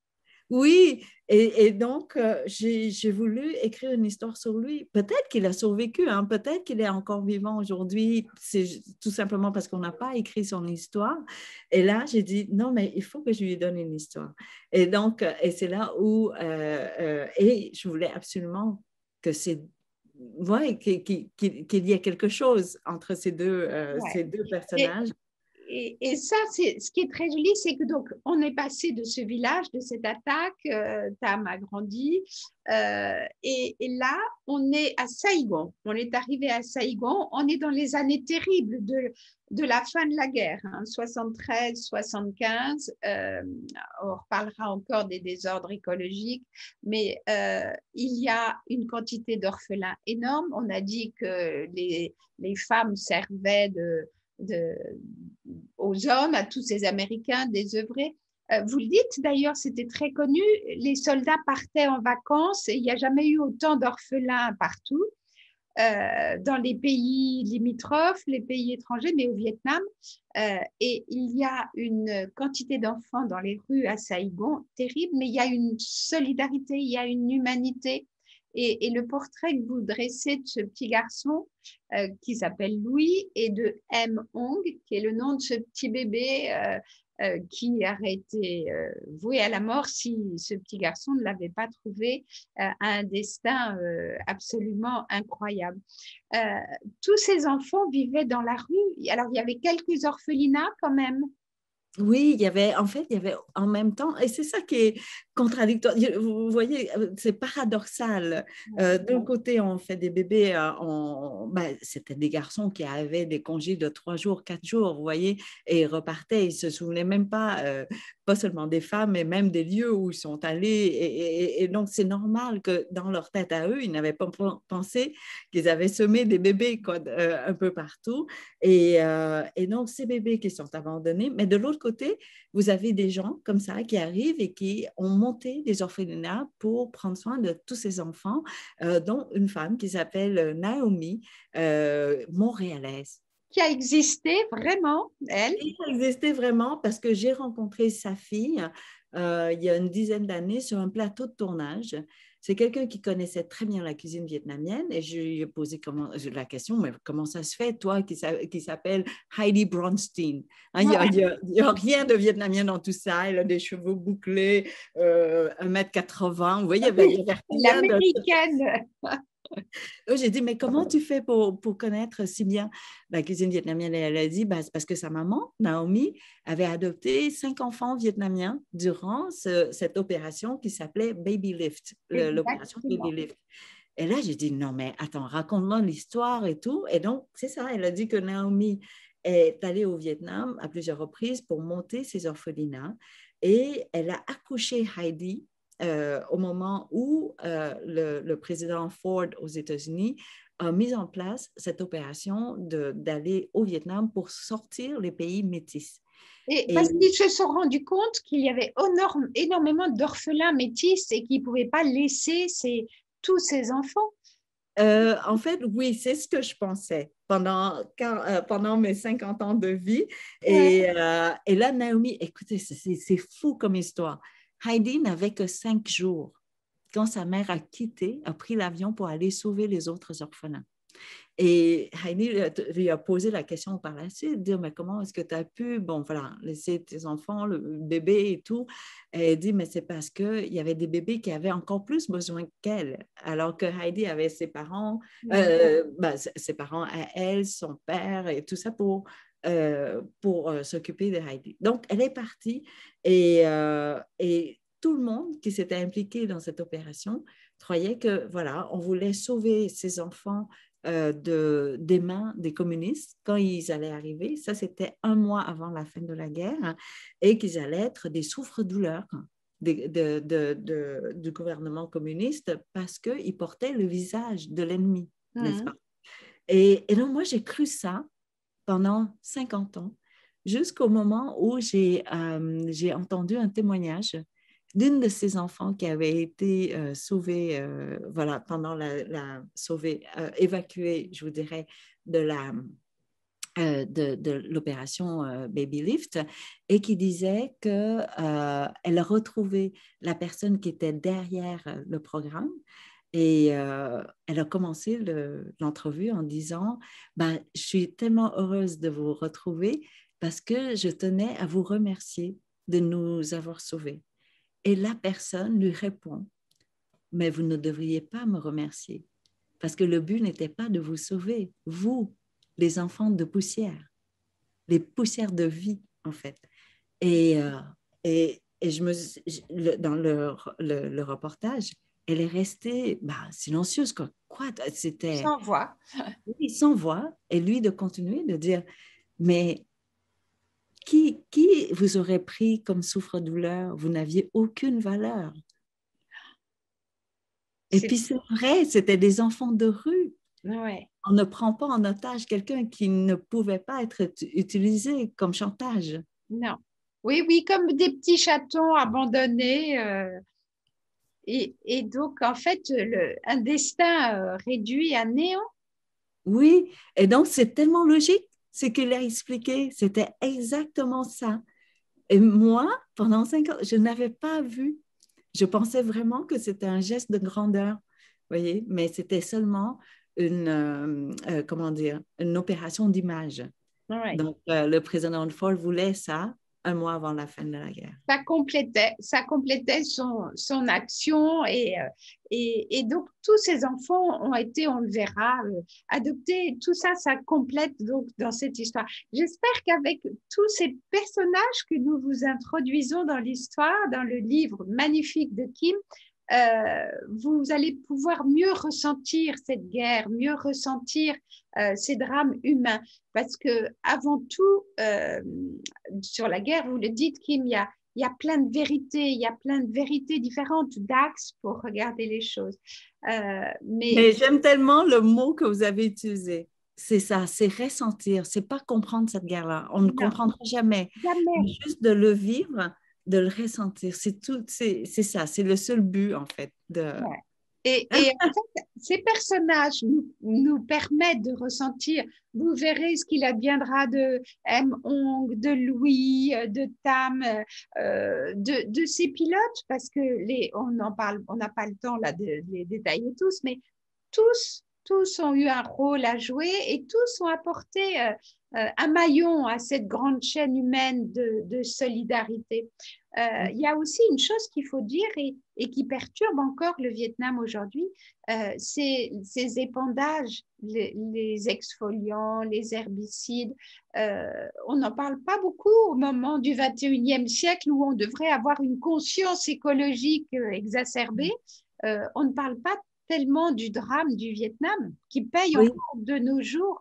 Oui, et donc j'ai voulu écrire une histoire sur lui. Peut-être qu'il a survécu, hein, peut-être qu'il est encore vivant aujourd'hui. C'est tout simplement parce qu'on n'a pas écrit son histoire. Et là, j'ai dit, non, mais il faut que je lui donne une histoire. Et donc, et c'est là où, et je voulais absolument que qu'il y ait quelque chose entre ces deux personnages. Et ça, ce qui est très joli, c'est que donc on est passé de ce village, de cette attaque, Tam a grandi, et là, on est à Saïgon. On est arrivé à Saïgon, on est dans les années terribles de la fin de la guerre, 73, 75. On reparlera encore des désordres écologiques, mais il y a une quantité d'orphelins énorme. On a dit que les femmes servaient aux hommes, à tous ces Américains désœuvrés. Vous le dites d'ailleurs, c'était très connu, les soldats partaient en vacances et il n'y a jamais eu autant d'orphelins partout, dans les pays limitrophes, les pays étrangers, mais au Vietnam. Et il y a une quantité d'enfants dans les rues à Saïgon terrible, mais il y a une solidarité, il y a une humanité. Et le portrait que vous dressez de ce petit garçon qui s'appelle Louis et de M. Hong, qui est le nom de ce petit bébé qui aurait été voué à la mort si ce petit garçon ne l'avait pas trouvé, a un destin absolument incroyable. Tous ces enfants vivaient dans la rue. Alors, il y avait quelques orphelinats quand même. Oui, il y avait en même temps, et c'est ça qui est contradictoire. Vous voyez, c'est paradoxal. D'un côté, on fait des bébés, c'était des garçons qui avaient des congés de 3 jours, 4 jours, vous voyez, et ils repartaient. Ils ne se souvenaient même pas seulement des femmes, mais même des lieux où ils sont allés. Et donc, c'est normal que dans leur tête à eux, ils n'avaient pas pensé qu'ils avaient semé des bébés quoi, un peu partout. Et donc, ces bébés qui sont abandonnés. Mais de l'autre côté, vous avez des gens comme ça qui arrivent et qui ont monté des orphelinats pour prendre soin de tous ces enfants, dont une femme qui s'appelle Naomi, montréalaise. Qui a existé vraiment, elle? Qui a existé vraiment parce que j'ai rencontré sa fille il y a une dizaine d'années sur un plateau de tournage. C'est quelqu'un qui connaissait très bien la cuisine vietnamienne et je lui ai posé la question, mais comment ça se fait, toi, qui s'appelle Heidi Bronstein? Hein, il n'y a rien de vietnamien dans tout ça. Elle a des cheveux bouclés, 1,80 m. Vous voyez, il y avait rien de... L'américaine. J'ai dit, mais comment tu fais pour connaître si bien la cuisine vietnamienne? Et elle a dit, c'est parce que sa maman, Naomi, avait adopté 5 enfants vietnamiens durant cette opération qui s'appelait Baby Lift, l'opération Baby Lift. Et là, j'ai dit, non, mais attends, raconte-moi l'histoire et tout. Et donc, c'est ça, elle a dit que Naomi est allée au Vietnam à plusieurs reprises pour monter ses orphelinats et elle a accouché Heidi au moment où le président Ford aux États-Unis a mis en place cette opération d'aller au Vietnam pour sortir les pays métis. Et parce qu'ils se sont rendus compte qu'il y avait énormément d'orphelins métis et qu'ils ne pouvaient pas laisser tous ces enfants. En fait, oui, c'est ce que je pensais pendant mes 50 ans de vie. Et là, Naomi, écoutez, c'est fou comme histoire. Heidi n'avait que 5 jours quand sa mère a pris l'avion pour aller sauver les autres orphelins. Et Heidi lui a posé la question par la suite, dire, mais comment est-ce que tu as pu, laisser tes enfants, le bébé et tout? Et elle dit, mais c'est parce qu'il y avait des bébés qui avaient encore plus besoin qu'elle, alors que Heidi avait ses parents, ses parents à elle, son père et tout ça pour s'occuper de Heidi. Donc, elle est partie et tout le monde qui s'était impliqué dans cette opération croyait que, on voulait sauver ces enfants des mains des communistes quand ils allaient arriver. Ça, c'était 1 mois avant la fin de la guerre et qu'ils allaient être des souffres-douleurs du gouvernement communiste parce qu'ils portaient le visage de l'ennemi, n'est-ce pas? Et donc, moi, j'ai cru ça pendant 50 ans jusqu'au moment où j'ai entendu un témoignage d'une de ces enfants qui avait été sauvée, pendant évacuée, je vous dirais, de l'opération Baby Lift, et qui disait qu'elle a retrouvé la personne qui était derrière le programme. Et elle a commencé l'entrevue en disant, je suis tellement heureuse de vous retrouver parce que je tenais à vous remercier de nous avoir sauvés. Et la personne lui répond, mais vous ne devriez pas me remercier parce que le but n'était pas de vous sauver, vous, les enfants de poussière, les poussières de vie, en fait. Et dans le reportage, elle est restée silencieuse. Quoi, c'était... Sans voix. Oui, sans voix. Et lui de continuer de dire, mais... Qui vous aurait pris comme souffre-douleur? Vous n'aviez aucune valeur. Et puis c'est vrai, c'était des enfants de rue. Ouais. On ne prend pas en otage quelqu'un qui ne pouvait pas être utilisé comme chantage. Non. Oui, comme des petits chatons abandonnés. Et donc, en fait, un destin réduit à néant. Oui, et donc c'est tellement logique ce qu'il a expliqué. C'était exactement ça. Et moi, pendant 5 ans, je n'avais pas vu. Je pensais vraiment que c'était un geste de grandeur, voyez, mais c'était seulement une opération d'image. Ouais. Donc, le président Ford voulait ça un mois avant la fin de la guerre. Ça complétait son action et donc tous ces enfants ont été, on le verra, adoptés. Tout ça, ça complète donc dans cette histoire. J'espère qu'avec tous ces personnages que nous vous introduisons dans l'histoire, dans le livre magnifique de Kim, vous allez pouvoir mieux ressentir cette guerre, mieux ressentir ces drames humains. Parce que avant tout, sur la guerre, vous le dites, Kim, il y a plein de vérités, il y a plein de vérités différentes, d'axes pour regarder les choses. Mais j'aime tellement le mot que vous avez utilisé. C'est ça, c'est ressentir, c'est pas comprendre cette guerre-là. On ne comprendra jamais. Jamais. Juste de le vivre, de le ressentir, c'est tout, c'est ça, c'est le seul but en fait. Ouais. Et en fait, ces personnages nous permettent de ressentir. Vous verrez ce qu'il adviendra de M-Hong, de Louis, de Tam, de ces pilotes, parce que on n'a pas le temps là de les détailler tous, mais tous ont eu un rôle à jouer et tous ont apporté un maillon à cette grande chaîne humaine de solidarité. Il y a aussi une chose qu'il faut dire et qui perturbe encore le Vietnam aujourd'hui, c'est ces épandages, les exfoliants, les herbicides. On n'en parle pas beaucoup au moment du 21e siècle où on devrait avoir une conscience écologique exacerbée. On ne parle pas tellement du drame du Vietnam qui paye encore de nos jours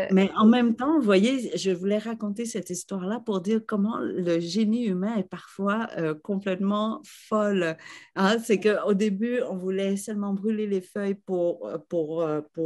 mais en même temps, vous voyez, je voulais raconter cette histoire-là pour dire comment le génie humain est parfois complètement folle. Hein? C'est qu'au début, on voulait seulement brûler les feuilles pour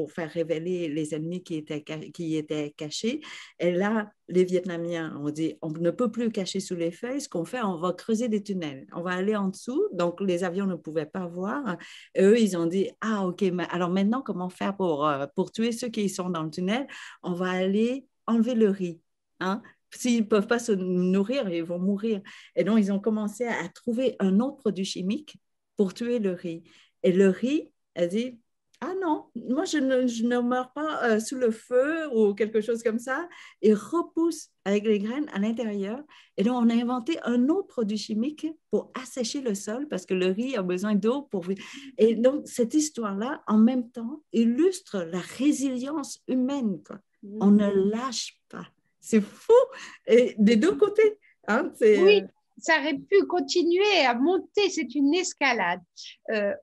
faire révéler les ennemis qui étaient cachés. Et là, les Vietnamiens ont dit, on ne peut plus cacher sous les feuilles. Ce qu'on fait, on va creuser des tunnels. On va aller en dessous. Donc, les avions ne pouvaient pas voir. Et eux, ils ont dit, ah, OK, mais alors maintenant, comment faire pour tuer ceux qui sont dans le tunnel? On va aller enlever le riz. Hein? S'ils ne peuvent pas se nourrir, ils vont mourir. Et donc, ils ont commencé à trouver un autre produit chimique pour tuer le riz. Et le riz, elle dit, ah non, moi, je ne meurs pas sous le feu ou quelque chose comme ça. Et repousse avec les graines à l'intérieur. Et donc, on a inventé un autre produit chimique pour assécher le sol parce que le riz a besoin d'eau pour vivre. Et donc, cette histoire-là, en même temps, illustre la résilience humaine, quoi. On ne lâche pas. C'est fou. Et des deux côtés. Hein, oui, ça aurait pu continuer à monter. C'est une escalade.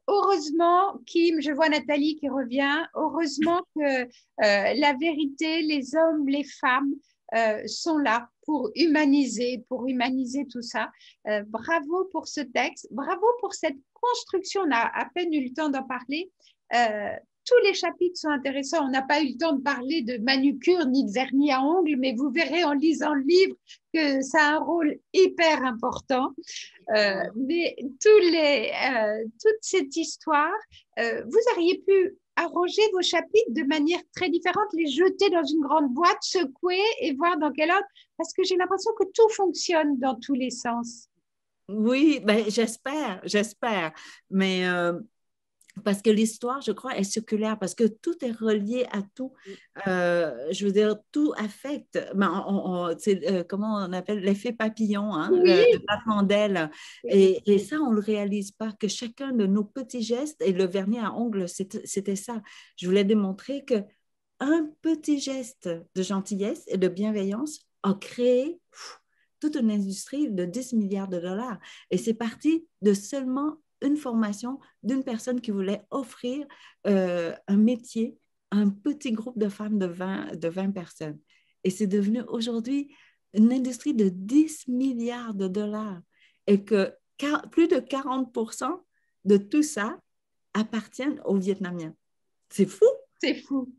Heureusement, Kim, je vois Nathalie qui revient. Heureusement que la vérité, les hommes, les femmes sont là pour humaniser tout ça. Bravo pour ce texte. Bravo pour cette construction. On a à peine eu le temps d'en parler. Tous les chapitres sont intéressants. On n'a pas eu le temps de parler de manucure ni de vernis à ongles, mais vous verrez en lisant le livre que ça a un rôle hyper important. Mais toute cette histoire, vous auriez pu arranger vos chapitres de manière très différente, les jeter dans une grande boîte, secouer et voir dans quel ordre, parce que j'ai l'impression que tout fonctionne dans tous les sens. Oui, ben, j'espère. Mais parce que l'histoire, je crois, est circulaire, parce que tout est relié à tout. Je veux dire, tout affecte. Comment on appelle l'effet papillon, hein, oui. le battement d'aile. Et ça, on ne le réalise pas, que chacun de nos petits gestes, et le vernis à ongles, c'était ça. Je voulais démontrer qu'un petit geste de gentillesse et de bienveillance a créé toute une industrie de 10 milliards de dollars. Et c'est parti de seulement une formation d'une personne qui voulait offrir un métier à un petit groupe de femmes de 20 personnes. Et c'est devenu aujourd'hui une industrie de 10 milliards de dollars et que plus de 40% de tout ça appartiennent aux Vietnamiens. C'est fou! C'est fou!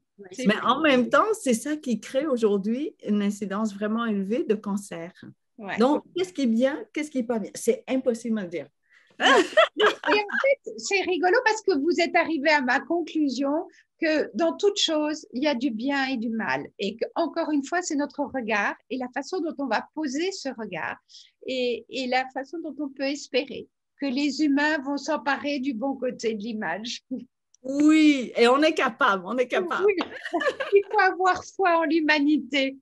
Mais en même temps, c'est ça qui crée aujourd'hui une incidence vraiment élevée de cancer. Ouais. Donc, qu'est-ce qui est bien, qu'est-ce qui n'est pas bien? C'est impossible à dire. Et en fait, c'est rigolo parce que vous êtes arrivé à ma conclusion que dans toute chose, il y a du bien et du mal. Et qu'encore une fois, c'est notre regard et la façon dont on va poser ce regard et la façon dont on peut espérer que les humains vont s'emparer du bon côté de l'image. Oui, et on est capable. Oui. Il faut avoir foi en l'humanité.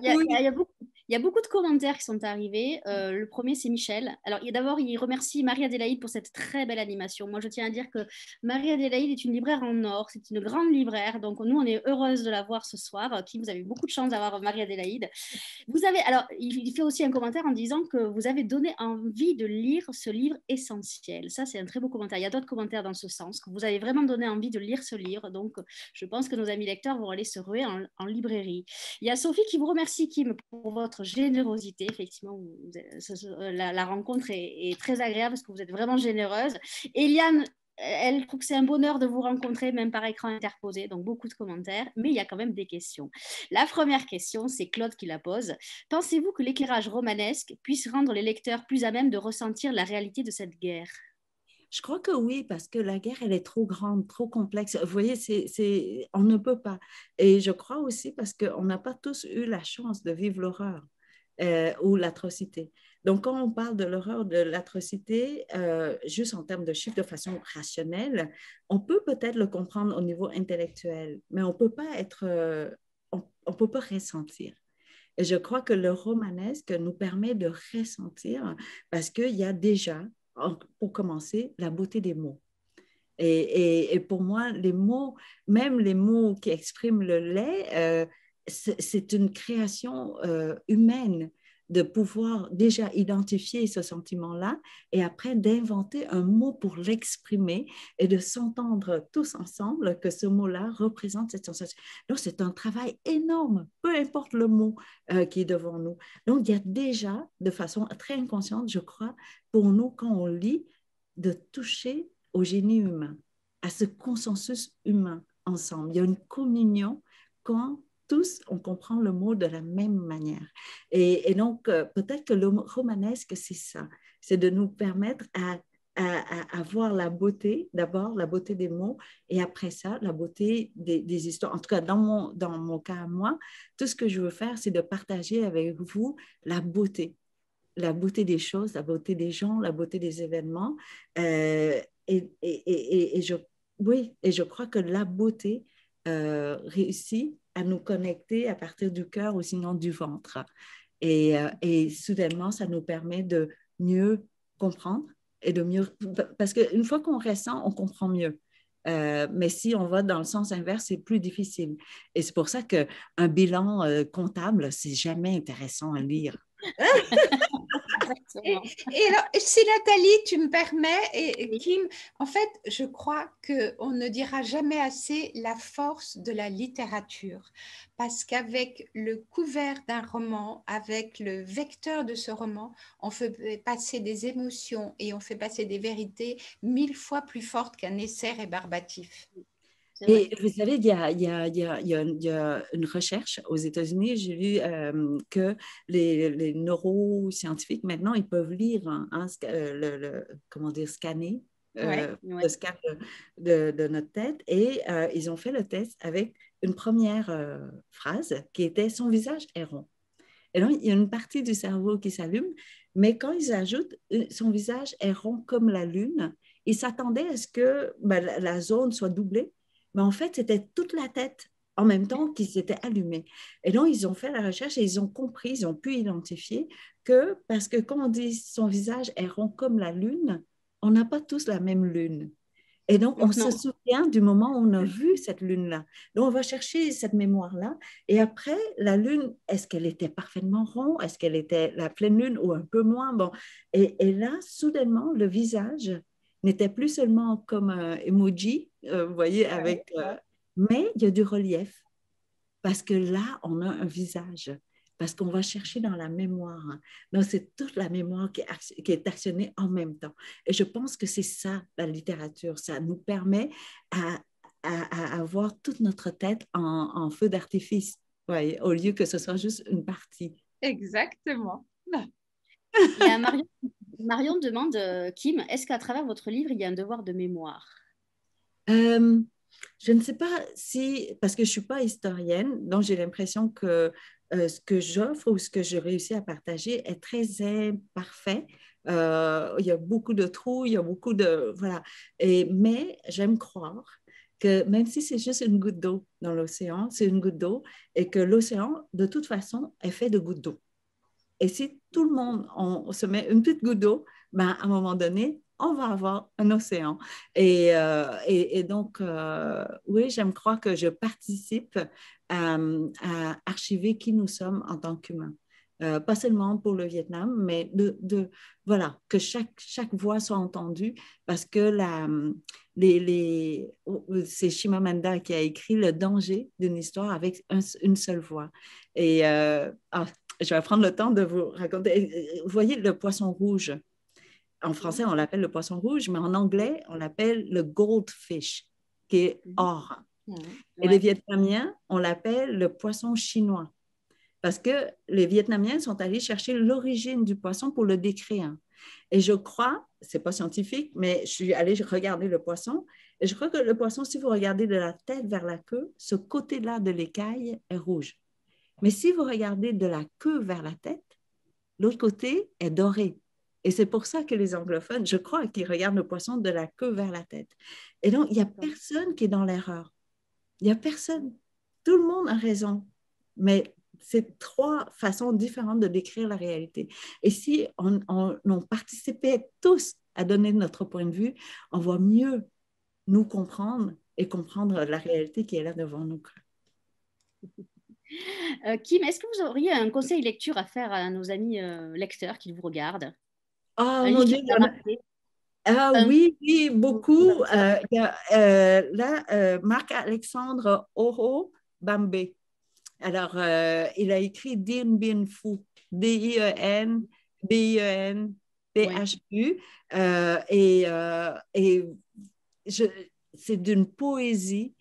Il y a beaucoup. Il y a beaucoup de commentaires qui sont arrivés. Le premier, c'est Michel. Alors, d'abord, il remercie Marie-Adélaïde pour cette très belle animation. Moi, je tiens à dire que Marie-Adélaïde est une libraire en or. C'est une grande libraire. Donc, nous, on est heureuse de la voir ce soir. Qui vous avez beaucoup de chance d'avoir Marie-Adélaïde. Vous avez, alors, il fait aussi un commentaire en disant que vous avez donné envie de lire ce livre essentiel. Ça, c'est un très beau commentaire. Il y a d'autres commentaires dans ce sens, que vous avez vraiment donné envie de lire ce livre. Donc, je pense que nos amis lecteurs vont aller se ruer en librairie. Il y a Sophie qui vous remercie, Kim, pour votre générosité. Effectivement, la rencontre est très agréable parce que vous êtes vraiment généreuse. Eliane, elle trouve que c'est un bonheur de vous rencontrer, même par écran interposé, donc beaucoup de commentaires, mais il y a quand même des questions. La première question, c'est Claude qui la pose. Pensez-vous que l'éclairage romanesque puisse rendre les lecteurs plus à même de ressentir la réalité de cette guerre? Je crois que oui, parce que la guerre, elle est trop grande, trop complexe. Vous voyez, on ne peut pas. Et je crois aussi parce qu'on n'a pas tous eu la chance de vivre l'horreur ou l'atrocité. Donc, quand on parle de l'horreur, de l'atrocité, juste en termes de chiffres de façon rationnelle, on peut peut-être le comprendre au niveau intellectuel, mais on peut pas être, on peut pas ressentir. Et je crois que le romanesque nous permet de ressentir parce qu'il y a déjà, pour commencer, la beauté des mots. Et pour moi, les mots, même les mots qui expriment le lait, c'est une création humaine de pouvoir déjà identifier ce sentiment-là et après d'inventer un mot pour l'exprimer et de s'entendre tous ensemble que ce mot-là représente cette sensation. Donc, c'est un travail énorme, peu importe le mot qui est devant nous. Donc, il y a déjà, de façon très inconsciente, je crois, pour nous, quand on lit, de toucher au génie humain, à ce consensus humain ensemble. Il y a une communion quand tous, on comprend le mot de la même manière. Et donc, peut-être que le romanesque, c'est ça, c'est de nous permettre à voir la beauté, d'abord la beauté des mots, et après ça, la beauté des histoires. En tout cas, dans mon cas à moi, tout ce que je veux faire, c'est de partager avec vous la beauté des choses, la beauté des gens, la beauté des événements. Oui, et je crois que la beauté réussit à nous connecter à partir du cœur ou sinon du ventre. Et soudainement, ça nous permet de mieux comprendre et de mieux... Parce qu'une fois qu'on ressent, on comprend mieux. Mais si on va dans le sens inverse, c'est plus difficile. Et c'est pour ça qu'un bilan comptable, c'est jamais intéressant à lire. Et alors, si Nathalie, tu me permets, et Kim, en fait, je crois qu'on ne dira jamais assez la force de la littérature, parce qu'avec le couvert d'un roman, avec le vecteur de ce roman, on fait passer des émotions et on fait passer des vérités 1000 fois plus fortes qu'un essai rébarbatif. Et vous savez, il y a une recherche aux États-Unis, j'ai lu que les neuroscientifiques, maintenant, ils peuvent lire comment dire, scanner le scan de notre tête. Et ils ont fait le test avec une première phrase qui était « Son visage est rond ». Et donc, il y a une partie du cerveau qui s'allume, mais quand ils ajoutent « Son visage est rond comme la lune », ils s'attendaient à ce que la zone soit doublée. Mais en fait, c'était toute la tête en même temps qui s'était allumée. Et donc, ils ont fait la recherche et ils ont compris, ils ont pu identifier que, parce que quand on dit son visage est rond comme la lune, on n'a pas tous la même lune. Et donc, on se souvient du moment où on a vu cette lune-là. Donc, on va chercher cette mémoire-là. Et après, la lune, est-ce qu'elle était parfaitement ronde? Est-ce qu'elle était la pleine lune ou un peu moins? Bon. Et là, soudainement, le visage n'était plus seulement comme un emoji, vous voyez, mais il y a du relief. Parce que là, on a un visage. Parce qu'on va chercher dans la mémoire. Donc, c'est toute la mémoire qui est actionnée en même temps. Et je pense que c'est ça, la littérature. Ça nous permet à avoir toute notre tête en feu d'artifice, ouais, au lieu que ce soit juste une partie. Exactement. Il y a Marion demande, Kim, est-ce qu'à travers votre livre, il y a un devoir de mémoire? Je ne sais pas si, parce que je ne suis pas historienne, donc j'ai l'impression que ce que j'offre ou ce que je réussis à partager est très imparfait. Il y a beaucoup de trous, il y a beaucoup de... Voilà. Mais j'aime croire que même si c'est juste une goutte d'eau dans l'océan, c'est une goutte d'eau et que l'océan, de toute façon, est fait de gouttes d'eau. Et si tout le monde, on se met une petite goutte d'eau, ben, à un moment donné, on va avoir un océan. Et donc, oui, j'aime croire que je participe à archiver qui nous sommes en tant qu'humains. Pas seulement pour le Vietnam, mais voilà, que chaque voix soit entendue parce que c'est Chimamanda qui a écrit Le danger d'une histoire avec une seule voix. Et je vais prendre le temps de vous raconter. Vous voyez le poisson rouge. En français, on l'appelle le poisson rouge, mais en anglais, on l'appelle le goldfish, qui est or. Et les Vietnamiens, on l'appelle le poisson chinois, parce que les Vietnamiens sont allés chercher l'origine du poisson pour le décrire. Et je crois, ce n'est pas scientifique, mais je suis allée regarder le poisson, et je crois que le poisson, si vous regardez de la tête vers la queue, ce côté-là de l'écaille est rouge. Mais si vous regardez de la queue vers la tête, l'autre côté est doré. Et c'est pour ça que les anglophones, je crois, qu'ils regardent le poisson de la queue vers la tête. Et donc, il n'y a personne qui est dans l'erreur. Il n'y a personne. Tout le monde a raison. Mais c'est trois façons différentes de décrire la réalité. Et si on participait tous à donner notre point de vue, on va mieux nous comprendre et comprendre la réalité qui est là devant nous. Kim, est-ce que vous auriez un conseil lecture à faire à nos amis lecteurs qui vous regardent? Oh mon Dieu, oui, oui, beaucoup. Marc-Alexandre Oro Bambé. Alors, il a écrit Dien Bien Phu, D-I-E-N-B-I-E-N-P-H-U. C'est d'une poésie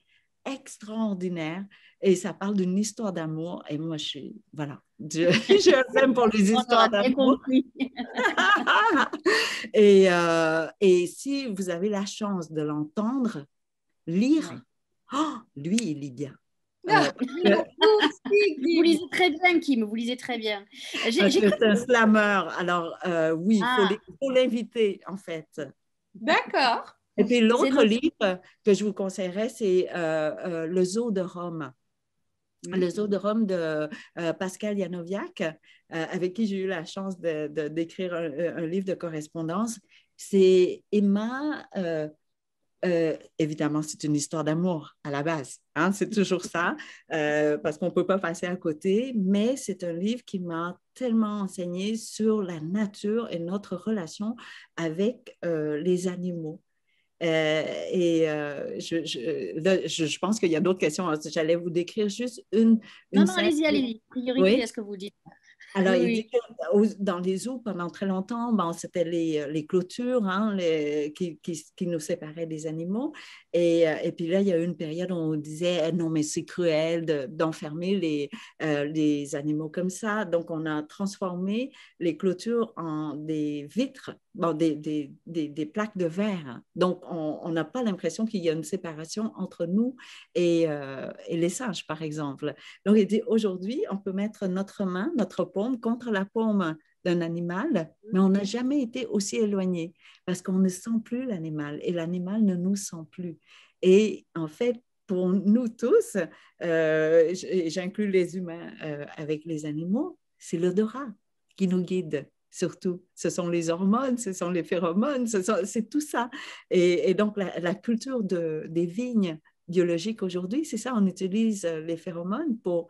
extraordinaire et ça parle d'une histoire d'amour. Et moi, voilà, je l'aime pour les histoires d'amour. Et si vous avez la chance de l'entendre, lire, lui, il lit bien. Vous lisez très bien, Kim, vous lisez très bien. C'est un slammer, alors oui, il faut l'inviter, en fait. D'accord. Et puis l'autre livre que je vous conseillerais, c'est Le Zoo de Rome. Le Zoo de Rome de Pascal Janowiak, avec qui j'ai eu la chance d'écrire un livre de correspondance. C'est Emma... évidemment, c'est une histoire d'amour à la base. Hein? C'est toujours ça, parce qu'on ne peut pas passer à côté, mais c'est un livre qui m'a tellement enseigné sur la nature et notre relation avec les animaux. Je pense qu'il y a d'autres questions. J'allais vous décrire juste une non, allez-y. Priorité à ce que vous dites. Alors, il dit que dans les zoos, pendant très longtemps, c'était les clôtures qui nous séparaient des animaux. Et puis là, il y a eu une période où on disait non, mais c'est cruel d'enfermer les animaux comme ça. Donc, on a transformé les clôtures en des vitres, des plaques de verre. Donc, on n'a pas l'impression qu'il y a une séparation entre nous et les singes, par exemple. Donc, il dit aujourd'hui, on peut mettre notre main, notre paume, contre la paume d'un animal, mais on n'a jamais été aussi éloigné parce qu'on ne sent plus l'animal et l'animal ne nous sent plus. Et en fait, pour nous tous, j'inclus les humains avec les animaux, c'est l'odorat qui nous guide. Surtout, ce sont les hormones, ce sont les phéromones, c'est tout ça. Et donc, la culture des vignes biologiques aujourd'hui, c'est ça, on utilise les phéromones pour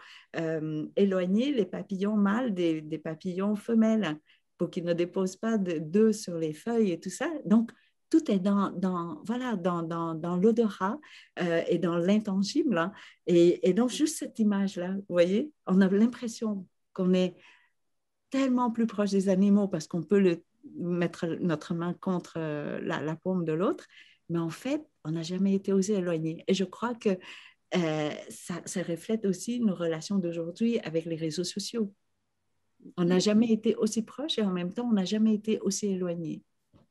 éloigner les papillons mâles des papillons femelles pour qu'ils ne déposent pas d'œufs sur les feuilles et tout ça. Donc, tout est dans l'odorat et dans l'intangible. Hein. Et donc, juste cette image-là, vous voyez, on a l'impression qu'on est tellement plus proche des animaux parce qu'on peut mettre notre main contre la paume de l'autre, mais en fait, on n'a jamais été aussi éloigné. Et je crois que ça reflète aussi nos relations d'aujourd'hui avec les réseaux sociaux. On n'a jamais été aussi proche et en même temps, on n'a jamais été aussi éloigné.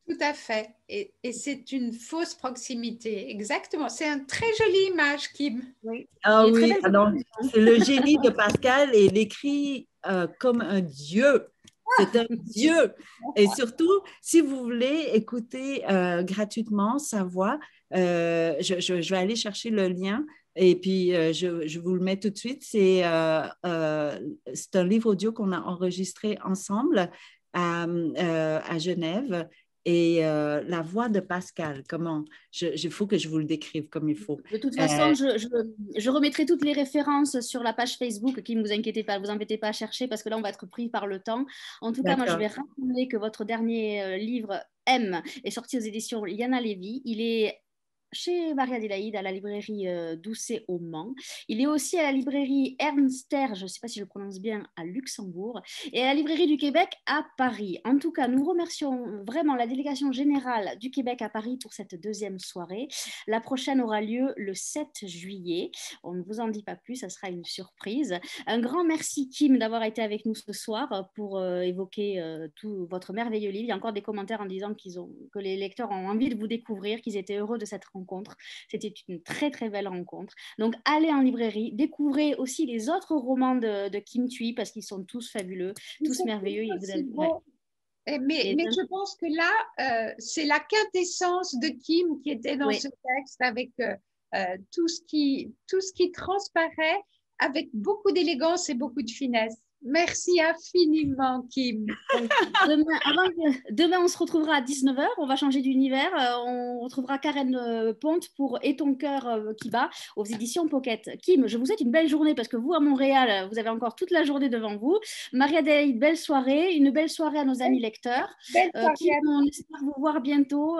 Tout à fait. Et c'est une fausse proximité. Exactement. C'est une très jolie image, Kim. Oui. Ah oui, c'est le génie de Pascal et il écrit comme un dieu. C'est un dieu. Et surtout, si vous voulez écouter gratuitement sa voix, je vais aller chercher le lien et puis je vous le mets tout de suite. C'est c'est un livre audio qu'on a enregistré ensemble à Genève. Et la voix de Pascal, comment? Il faut que je vous le décrive comme il faut. De toute façon, je remettrai toutes les références sur la page Facebook, qui ne vous inquiétez pas, vous embêtez pas à chercher parce que là, on va être pris par le temps. En tout cas, moi, je vais rappeler que votre dernier livre, M, est sorti aux éditions Yana Lévy. Il est chez Marie Adélaïde à la librairie Doucet au Mans. Il est aussi à la librairie Ernster, je ne sais pas si je le prononce bien, à Luxembourg, et à la librairie du Québec à Paris. En tout cas, nous remercions vraiment la délégation générale du Québec à Paris pour cette deuxième soirée. La prochaine aura lieu le 7 juillet. On ne vous en dit pas plus, ça sera une surprise. Un grand merci, Kim, d'avoir été avec nous ce soir pour évoquer tout votre merveilleux livre. Il y a encore des commentaires en disant que les lecteurs ont envie de vous découvrir, qu'ils étaient heureux de cette rencontre. C'était une très très belle rencontre. Donc allez en librairie, découvrez aussi les autres romans de Kim Thuy parce qu'ils sont tous fabuleux, tous merveilleux. Mais je pense que là, c'est la quintessence de Kim qui était dans ce texte avec tout ce qui transparaît avec beaucoup d'élégance et beaucoup de finesse. Merci infiniment, Kim. Demain, on se retrouvera à 19h. On va changer d'univers. On retrouvera Karen Ponte pour Et ton cœur qui bat aux éditions Pocket. Kim, je vous souhaite une belle journée parce que vous, à Montréal, vous avez encore toute la journée devant vous. Marie-Adélaïde, belle soirée. Une belle soirée à nos amis lecteurs. Kim, on espère vous voir bientôt.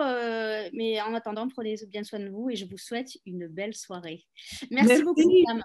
Mais en attendant, prenez bien soin de vous et je vous souhaite une belle soirée. Merci beaucoup, Sam.